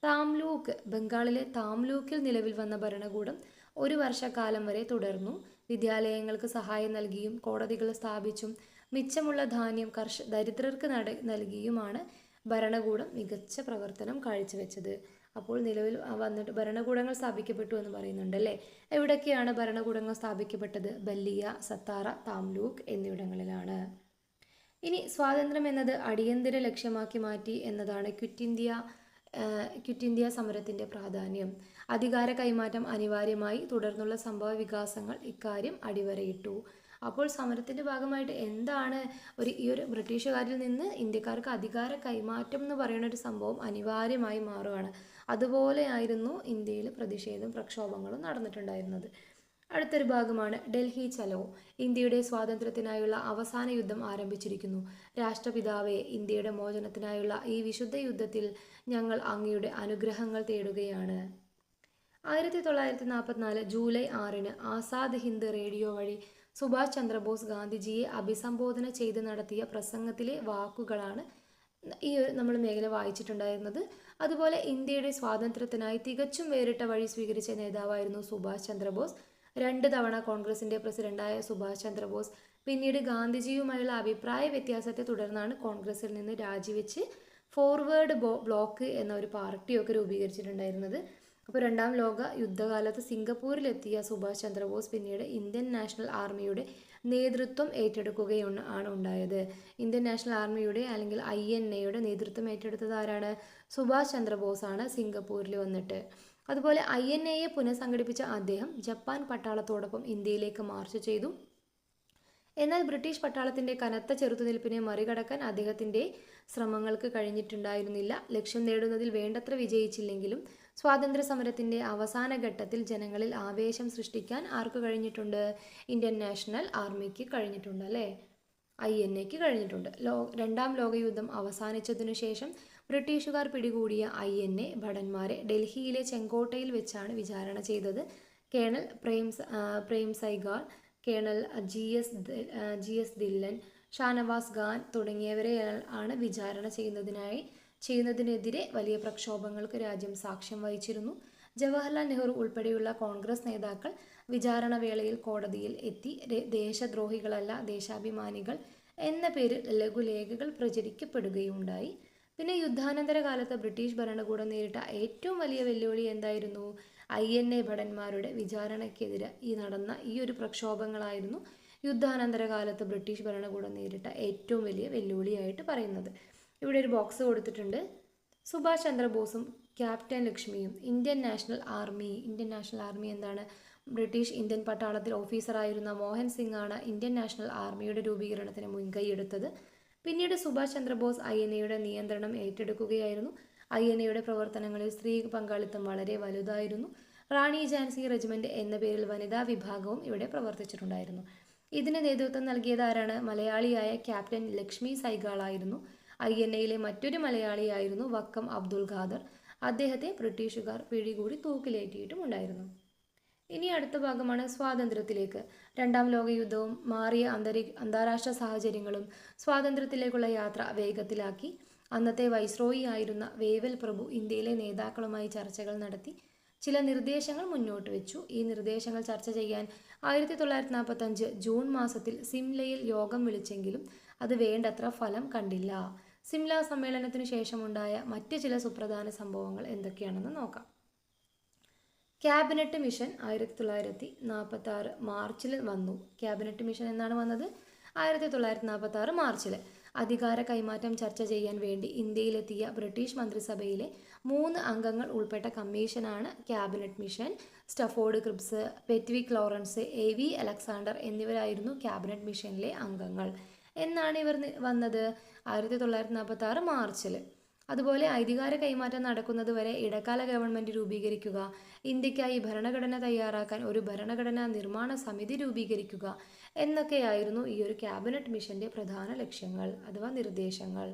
താംലൂക്ക്, ബംഗാളിലെ താംലൂക്കിൽ നിലവിൽ വന്ന ഭരണകൂടം 1 വർഷക്കാലം വരെ തുടർന്നു. വിദ്യാലയങ്ങൾക്ക് സഹായം നൽകിയും കോടതികൾ സ്ഥാപിച്ചും മിച്ചമുള്ള ധാന്യം ദരിദ്രർക്ക് നൽകിയുമാണ് ഭരണകൂടം മികച്ച പ്രവർത്തനം കാഴ്ചവെച്ചത്. അപ്പോൾ നിലവിൽ വന്നിട്ട് ഭരണകൂടങ്ങൾ സ്ഥാപിക്കപ്പെട്ടു എന്ന് പറയുന്നുണ്ട് അല്ലേ. എവിടൊക്കെയാണ് ഭരണകൂടങ്ങൾ സ്ഥാപിക്കപ്പെട്ടത്? ബല്ലിയ, സത്താറ, താംലൂക്ക് എന്നിവിടങ്ങളിലാണ്. ഇനി സ്വാതന്ത്ര്യം എന്നത് അടിയന്തര ലക്ഷ്യമാക്കി മാറ്റി എന്നതാണ് ക്വിറ്റ് ഇന്ത്യ സമരത്തിൻ്റെ പ്രാധാന്യം. അധികാര കൈമാറ്റം അനിവാര്യമായി. തുടർന്നുള്ള സംഭവ വികാസങ്ങൾ ഇക്കാര്യം അടിവരയിട്ടു. അപ്പോൾ സമരത്തിൻ്റെ ഭാഗമായിട്ട് എന്താണ് ഈ ഒരു ബ്രിട്ടീഷുകാരിൽ നിന്ന് ഇന്ത്യക്കാർക്ക് അധികാര കൈമാറ്റം എന്ന് പറയുന്ന ഒരു സംഭവം അനിവാര്യമായി മാറുകയാണ്. അതുപോലെയായിരുന്നു ഇന്ത്യയിൽ പ്രതിഷേധവും പ്രക്ഷോഭങ്ങളും നടന്നിട്ടുണ്ടായിരുന്നത്. അടുത്തൊരു ഭാഗമാണ് ഡൽഹി ചലോ. ഇന്ത്യയുടെ സ്വാതന്ത്ര്യത്തിനായുള്ള അവസാന യുദ്ധം ആരംഭിച്ചിരിക്കുന്നു. രാഷ്ട്രപിതാവേ, ഇന്ത്യയുടെ മോചനത്തിനായുള്ള ഈ വിശുദ്ധ യുദ്ധത്തിൽ ഞങ്ങൾ അങ്ങയുടെ അനുഗ്രഹങ്ങൾ തേടുകയാണ്. 1944 ജൂലൈ 6 ആസാദ് ഹിന്ദ് റേഡിയോ വഴി സുഭാഷ് ചന്ദ്രബോസ് ഗാന്ധിജിയെ അഭിസംബോധന ചെയ്ത് നടത്തിയ പ്രസംഗത്തിലെ വാക്കുകളാണ് ഈ നമ്മൾ മേഖല വായിച്ചിട്ടുണ്ടായിരുന്നത്. അതുപോലെ ഇന്ത്യയുടെ സ്വാതന്ത്ര്യത്തിനായി തികച്ചും വേറിട്ട വഴി സ്വീകരിച്ച നേതാവായിരുന്നു സുഭാഷ് ചന്ദ്രബോസ്. 2 തവണ കോൺഗ്രസിൻ്റെ പ്രസിഡന്റായ സുഭാഷ് ചന്ദ്രബോസ് പിന്നീട് ഗാന്ധിജിയുമായുള്ള അഭിപ്രായ വ്യത്യാസത്തെ തുടർന്നാണ് കോൺഗ്രസിൽ നിന്ന് രാജിവെച്ച് ഫോർവേഡ് ബ്ലോക്ക് എന്ന ഒരു പാർട്ടിയൊക്കെ രൂപീകരിച്ചിട്ടുണ്ടായിരുന്നത്. അപ്പോൾ 2ാം ലോക യുദ്ധകാലത്ത് സിംഗപ്പൂരിലെത്തിയ സുഭാഷ് ചന്ദ്രബോസ് പിന്നീട് ഇന്ത്യൻ നാഷണൽ ആർമിയുടെ നേതൃത്വം ഏറ്റെടുക്കുകയാണ് ഉണ്ടായത്. ഇന്ത്യൻ നാഷണൽ ആർമിയുടെ അല്ലെങ്കിൽ INA നേതൃത്വം ഏറ്റെടുത്തത് ആരാണ്? സുഭാഷ് ചന്ദ്രബോസാണ് സിംഗപ്പൂരിൽ വന്നിട്ട്. അതുപോലെ INA പുനഃസംഘടിപ്പിച്ച അദ്ദേഹം ജപ്പാൻ പട്ടാളത്തോടൊപ്പം ഇന്ത്യയിലേക്ക് മാർച്ച് ചെയ്തു. എന്നാൽ ബ്രിട്ടീഷ് പട്ടാളത്തിൻ്റെ കനത്ത ചെറുത്തുനിൽപ്പിനെ മറികടക്കാൻ അദ്ദേഹത്തിൻ്റെ ശ്രമങ്ങൾക്ക് കഴിഞ്ഞിട്ടുണ്ടായിരുന്നില്ല. ലക്ഷ്യം നേടുന്നതിൽ വേണ്ടത്ര വിജയിച്ചില്ലെങ്കിലും സ്വാതന്ത്ര്യ സമരത്തിൻ്റെ അവസാന ഘട്ടത്തിൽ ജനങ്ങളിൽ ആവേശം സൃഷ്ടിക്കാൻ ആർക്ക് കഴിഞ്ഞിട്ടുണ്ട്? ഇന്ത്യൻ നാഷണൽ ആർമിക്ക് കഴിഞ്ഞിട്ടുണ്ട് അല്ലേ, INAക്ക് കഴിഞ്ഞിട്ടുണ്ട്. 2ാം ലോകയുദ്ധം അവസാനിച്ചതിനു ശേഷം ബ്രിട്ടീഷുകാർ പിടികൂടിയ INA ഭടന്മാരെ ഡൽഹിയിലെ ചെങ്കോട്ടയിൽ വെച്ചാണ് വിചാരണ ചെയ്തത്. Colonel Prem Sehgal, colonel GS Dhillon, Shanavas Khan തുടങ്ങിയവരെ ആണ് വിചാരണ ചെയ്യുന്നതിനെതിരെ വലിയ പ്രക്ഷോഭങ്ങൾക്ക് രാജ്യം സാക്ഷ്യം വഹിച്ചിരുന്നു. ജവഹർലാൽ നെഹ്റു ഉൾപ്പെടെയുള്ള കോൺഗ്രസ് നേതാക്കൾ വിചാരണ വേളയിൽ കോടതിയിൽ എത്തി ദേശദ്രോഹികളല്ല ദേശാഭിമാനികൾ എന്ന പേരിൽ ലഘുലേഖകൾ പ്രചരിക്കപ്പെടുകയുണ്ടായി. പിന്നെ യുദ്ധാനന്തര കാലത്ത് ബ്രിട്ടീഷ് ഭരണകൂടം നേരിട്ട ഏറ്റവും വലിയ വെല്ലുവിളി എന്തായിരുന്നു? INA ഭടന്മാരുടെ വിചാരണയ്ക്കെതിരെ നടന്ന ഈ ഒരു പ്രക്ഷോഭങ്ങളായിരുന്നു യുദ്ധാനന്തര കാലത്ത് ബ്രിട്ടീഷ് ഭരണകൂടം നേരിട്ട ഏറ്റവും വലിയ വെല്ലുവിളിയായിട്ട് പറയുന്നത്. ഇവിടെ ഒരു ബോക്സ് കൊടുത്തിട്ടുണ്ട്. സുഭാഷ് ചന്ദ്രബോസും ക്യാപ്റ്റൻ ലക്ഷ്മിയും ഇന്ത്യൻ നാഷണൽ ആർമി എന്താണ്? ബ്രിട്ടീഷ് ഇന്ത്യൻ പട്ടാളത്തിൽ ഓഫീസറായിരുന്ന മോഹൻ സിംഗ് ആണ് ഇന്ത്യൻ നാഷണൽ ആർമിയുടെ രൂപീകരണത്തിന് മുൻകൈയെടുത്തത്. പിന്നീട് സുഭാഷ് ചന്ദ്രബോസ് INA നിയന്ത്രണം ഏറ്റെടുക്കുകയായിരുന്നു. INA പ്രവർത്തനങ്ങളിൽ സ്ത്രീ പങ്കാളിത്തം വളരെ വലുതായിരുന്നു. റാണി ഝാൻസി റെജിമെന്റ് എന്ന പേരിൽ വനിതാ വിഭാഗവും ഇവിടെ പ്രവർത്തിച്ചിട്ടുണ്ടായിരുന്നു. ഇതിന് നേതൃത്വം നൽകിയത് ആരാണ്? മലയാളിയായ ക്യാപ്റ്റൻ ലക്ഷ്മി സൈഗാളായിരുന്നു. INA മറ്റൊരു മലയാളിയായിരുന്നു വക്കം അബ്ദുൽ ഖാദർ. അദ്ദേഹത്തെ ബ്രിട്ടീഷുകാർ പിടികൂടി തൂക്കിലേറ്റിയിട്ടുമുണ്ടായിരുന്നു. ഇനി അടുത്ത ഭാഗമാണ് സ്വാതന്ത്ര്യത്തിലേക്ക്. രണ്ടാം ലോകയുദ്ധവും മാറിയ അന്താരാഷ്ട്ര സാഹചര്യങ്ങളും സ്വാതന്ത്ര്യത്തിലേക്കുള്ള യാത്ര വേഗത്തിലാക്കി. അന്നത്തെ വൈസ്രോയി ആയിരുന്ന വേവൽ പ്രഭു ഇന്ത്യയിലെ നേതാക്കളുമായി ചർച്ചകൾ നടത്തി ചില നിർദ്ദേശങ്ങൾ മുന്നോട്ട് വെച്ചു. ഈ നിർദ്ദേശങ്ങൾ ചർച്ച ചെയ്യാൻ 1945 ജൂൺ മാസത്തിൽ സിംലയിൽ യോഗം വിളിച്ചെങ്കിലും അത് വേണ്ടത്ര ഫലം കണ്ടില്ല. സിംല സമ്മേളനത്തിനു ശേഷമുണ്ടായ മറ്റ് ചില സുപ്രധാന സംഭവങ്ങൾ എന്തൊക്കെയാണെന്ന് നോക്കാം. ക്യാബിനറ്റ് മിഷൻ 1946 മാർച്ചിൽ വന്നു. ക്യാബിനറ്റ് മിഷൻ എന്നാണ് വന്നത്? 1946 മാർച്ചിൽ. അധികാര കൈമാറ്റം ചർച്ച ചെയ്യാൻ വേണ്ടി ഇന്ത്യയിലെത്തിയ ബ്രിട്ടീഷ് മന്ത്രിസഭയിലെ 3 അംഗങ്ങൾ ഉൾപ്പെട്ട കമ്മീഷനാണ് cabinet mission. Stafford Cripps, Pethick Lawrence, AV Alexander എന്നിവരായിരുന്നു ക്യാബിനറ്റ് മിഷനിലെ അംഗങ്ങൾ. എന്നാണ് ഇവർ വന്നത്? 1946 മാർച്ചിൽ. അതുപോലെ അധികാര കൈമാറ്റം നടക്കുന്നത് വരെ ഇടക്കാല ഗവൺമെൻറ് രൂപീകരിക്കുക, ഇന്ത്യക്കായി ഭരണഘടന തയ്യാറാക്കാൻ ഒരു ഭരണഘടനാ നിർമ്മാണ സമിതി രൂപീകരിക്കുക എന്നൊക്കെയായിരുന്നു ഈ ഒരു ക്യാബിനറ്റ് മിഷന്റെ പ്രധാന ലക്ഷ്യങ്ങൾ അഥവാ നിർദ്ദേശങ്ങൾ.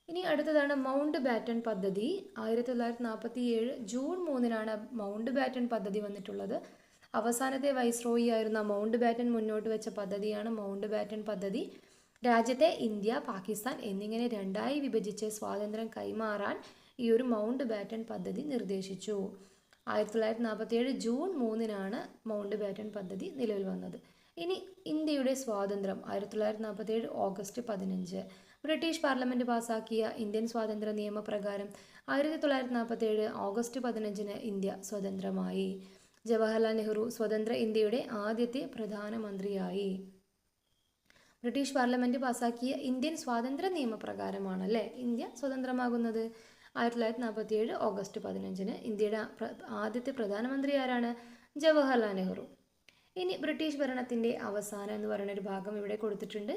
ഇനി അടുത്തതാണ് മൗണ്ട് ബാറ്റൺ പദ്ധതി. 1947 ജൂൺ 3 മൗണ്ട് ബാറ്റൺ പദ്ധതി വന്നിട്ടുള്ളത്. അവസാനത്തെ വൈസ്രോയി ആയിരുന്ന മൗണ്ട് ബാറ്റൺ മുന്നോട്ട് വെച്ച പദ്ധതിയാണ് മൗണ്ട് ബാറ്റൺ പദ്ധതി. രാജ്യത്തെ ഇന്ത്യ, പാകിസ്ഥാൻ എന്നിങ്ങനെ രണ്ടായി വിഭജിച്ച് സ്വാതന്ത്ര്യം കൈമാറാൻ ഈ ഒരു മൗണ്ട് ബാറ്റൺ പദ്ധതി നിർദ്ദേശിച്ചു. 1947 ജൂൺ 3 മൗണ്ട് ബാറ്റൺ പദ്ധതി നിലവിൽ വന്നത്. ഇനി ഇന്ത്യയുടെ സ്വാതന്ത്ര്യം 1947 ഓഗസ്റ്റ് 15. ബ്രിട്ടീഷ് പാർലമെന്റ് പാസാക്കിയ ഇന്ത്യൻ സ്വാതന്ത്ര്യ നിയമപ്രകാരം 1947 ഓഗസ്റ്റ് 15 ഇന്ത്യ സ്വതന്ത്രമായി. ജവഹർലാൽ നെഹ്റു സ്വതന്ത്ര ഇന്ത്യയുടെ ആദ്യത്തെ പ്രധാനമന്ത്രിയായി. ബ്രിട്ടീഷ് പാർലമെന്റ് പാസാക്കിയ ഇന്ത്യൻ സ്വാതന്ത്ര്യ നിയമപ്രകാരമാണല്ലേ ഇന്ത്യ സ്വതന്ത്രമാകുന്നത്. 1947 ഓഗസ്റ്റ് 15 ഇന്ത്യയുടെ ആദ്യത്തെ പ്രധാനമന്ത്രി ആരാണ്? ജവഹർലാൽ നെഹ്റു. ഇനി ബ്രിട്ടീഷ് ഭരണത്തിന്റെ അവസാനം എന്ന് പറയുന്നൊരു ഭാഗം ഇവിടെ കൊടുത്തിട്ടുണ്ട്.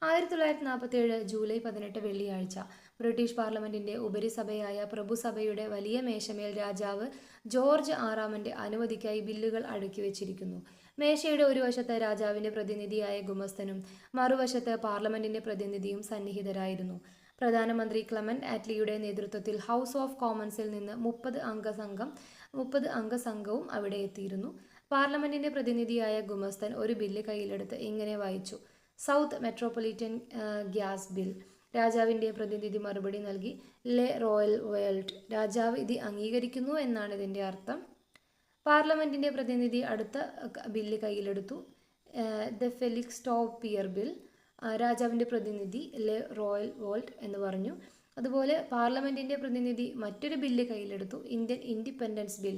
1947 ജൂലൈ 18 വെള്ളിയാഴ്ച ബ്രിട്ടീഷ് പാർലമെന്റിന്റെ ഉപരിസഭയായ പ്രഭുസഭയുടെ വലിയ മേശമേൽ രാജാവ് ജോർജ് 6 അനുമതിക്കായി ബില്ലുകൾ അടുക്കി വെച്ചിരിക്കുന്നു. മേശയുടെ ഒരു വശത്ത് രാജാവിന്റെ പ്രതിനിധിയായ ഗുമസ്തനും മറുവശത്ത് പാർലമെന്റിന്റെ പ്രതിനിധിയും സന്നിഹിതരായിരുന്നു. പ്രധാനമന്ത്രി ക്ലെമന്റ് ആറ്റ്ലിയുടെ നേതൃത്വത്തിൽ ഹൗസ് ഓഫ് കോമൺസിൽ നിന്ന് 30 അംഗ സംഘവും അവിടെ എത്തിയിരുന്നു. പാർലമെന്റിന്റെ പ്രതിനിധിയായ ഗുമസ്തൻ ഒരു ബില്ല് കയ്യിലെടുത്ത് ഇങ്ങനെ വായിച്ചു: സൗത്ത് മെട്രോപൊളിറ്റൻ ഗ്യാസ് ബിൽ. രാജാവിന്റെ പ്രതിനിധി മറുപടി നൽകി: ലെ റോയൽ വേൾഡ്. രാജാവ് ഇത് അംഗീകരിക്കുന്നു എന്നാണ് ഇതിന്റെ അർത്ഥം. പാർലമെന്റിന്റെ പ്രതിനിധി അടുത്ത ബില്ല് കയ്യിലെടുത്തു: ദ ഫെലിക്സ് ടോപ്പിയർ ബിൽ. രാജാവിന്റെ പ്രതിനിധി ലെ റോയൽ വേൾഡ് എന്ന് പറഞ്ഞു. അതുപോലെ പാർലമെന്റിന്റെ പ്രതിനിധി മറ്റൊരു ബില്ല് കയ്യിലെടുത്തു: ഇന്ത്യൻ ഇൻഡിപെൻഡൻസ് ബിൽ.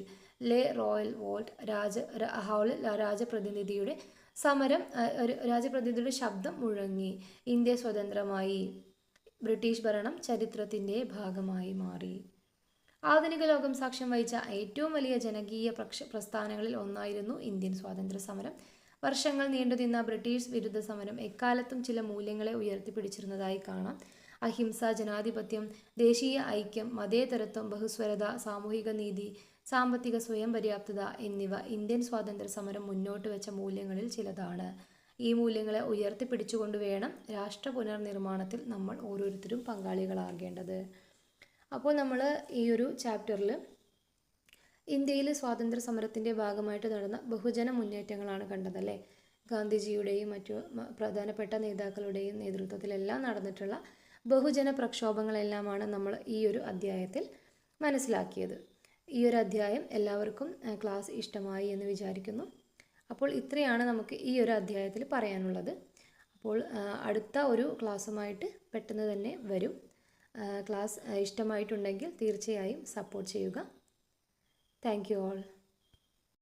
ലെ റോയൽ വേൾഡ്. രാജപ്രതിനിധിയുടെ ശബ്ദം മുഴങ്ങി. ഇന്ത്യ സ്വതന്ത്രമായി. ബ്രിട്ടീഷ് ഭരണം ചരിത്രത്തിന്റെ ഭാഗമായി മാറി. ആധുനിക ലോകം സാക്ഷ്യം വഹിച്ച ഏറ്റവും വലിയ ജനകീയ പ്രസ്ഥാനങ്ങളിൽ ഒന്നായിരുന്നു ഇന്ത്യൻ സ്വാതന്ത്ര്യ സമരം. വർഷങ്ങൾ നീണ്ടുനിന്ന ബ്രിട്ടീഷ് വിരുദ്ധ സമരം എക്കാലത്തും ചില മൂല്യങ്ങളെ ഉയർത്തിപ്പിടിച്ചിരുന്നതായി കാണാം. അഹിംസ, ജനാധിപത്യം, ദേശീയ ഐക്യം, മതേതരത്വം, ബഹുസ്വരത, സാമൂഹിക നീതി, സാമ്പത്തിക സ്വയം പര്യാപ്തത എന്നിവ ഇന്ത്യൻ സ്വാതന്ത്ര്യ സമരം മുന്നോട്ട് വെച്ച മൂല്യങ്ങളിൽ ചിലതാണ്. ഈ മൂല്യങ്ങളെ ഉയർത്തിപ്പിടിച്ചുകൊണ്ട് വേണം രാഷ്ട്ര പുനർനിർമ്മാണത്തിൽ നമ്മൾ ഓരോരുത്തരും പങ്കാളികളാകേണ്ടത്. അപ്പോൾ നമ്മൾ ഈ ഒരു ചാപ്റ്ററിൽ ഇന്ത്യയിൽ സ്വാതന്ത്ര്യ സമരത്തിൻ്റെ ഭാഗമായിട്ട് നടന്ന ബഹുജന മുന്നേറ്റങ്ങളാണ് കണ്ടതല്ലേ. ഗാന്ധിജിയുടെയും മറ്റു പ്രധാനപ്പെട്ട നേതാക്കളുടെയും നേതൃത്വത്തിലെല്ലാം നടന്നിട്ടുള്ള ബഹുജന പ്രക്ഷോഭങ്ങളെല്ലാമാണ് നമ്മൾ ഈ ഒരു അധ്യായത്തിൽ മനസ്സിലാക്കിയത്. ഈ ഒരു അധ്യായം എല്ലാവർക്കും ക്ലാസ് ഇഷ്ടമായി എന്ന് വിചാരിക്കുന്നു. അപ്പോൾ ഇത്രയാണ് നമുക്ക് ഈ ഒരു അധ്യായത്തിൽ പറയാനുള്ളത്. അപ്പോൾ അടുത്ത ഒരു ക്ലാസ്സുമായിട്ട് പെട്ടെന്ന് തന്നെ വരും. ക്ലാസ് ഇഷ്ടമായിട്ടുണ്ടെങ്കിൽ തീർച്ചയായും സപ്പോർട്ട് ചെയ്യുക. Thank you all.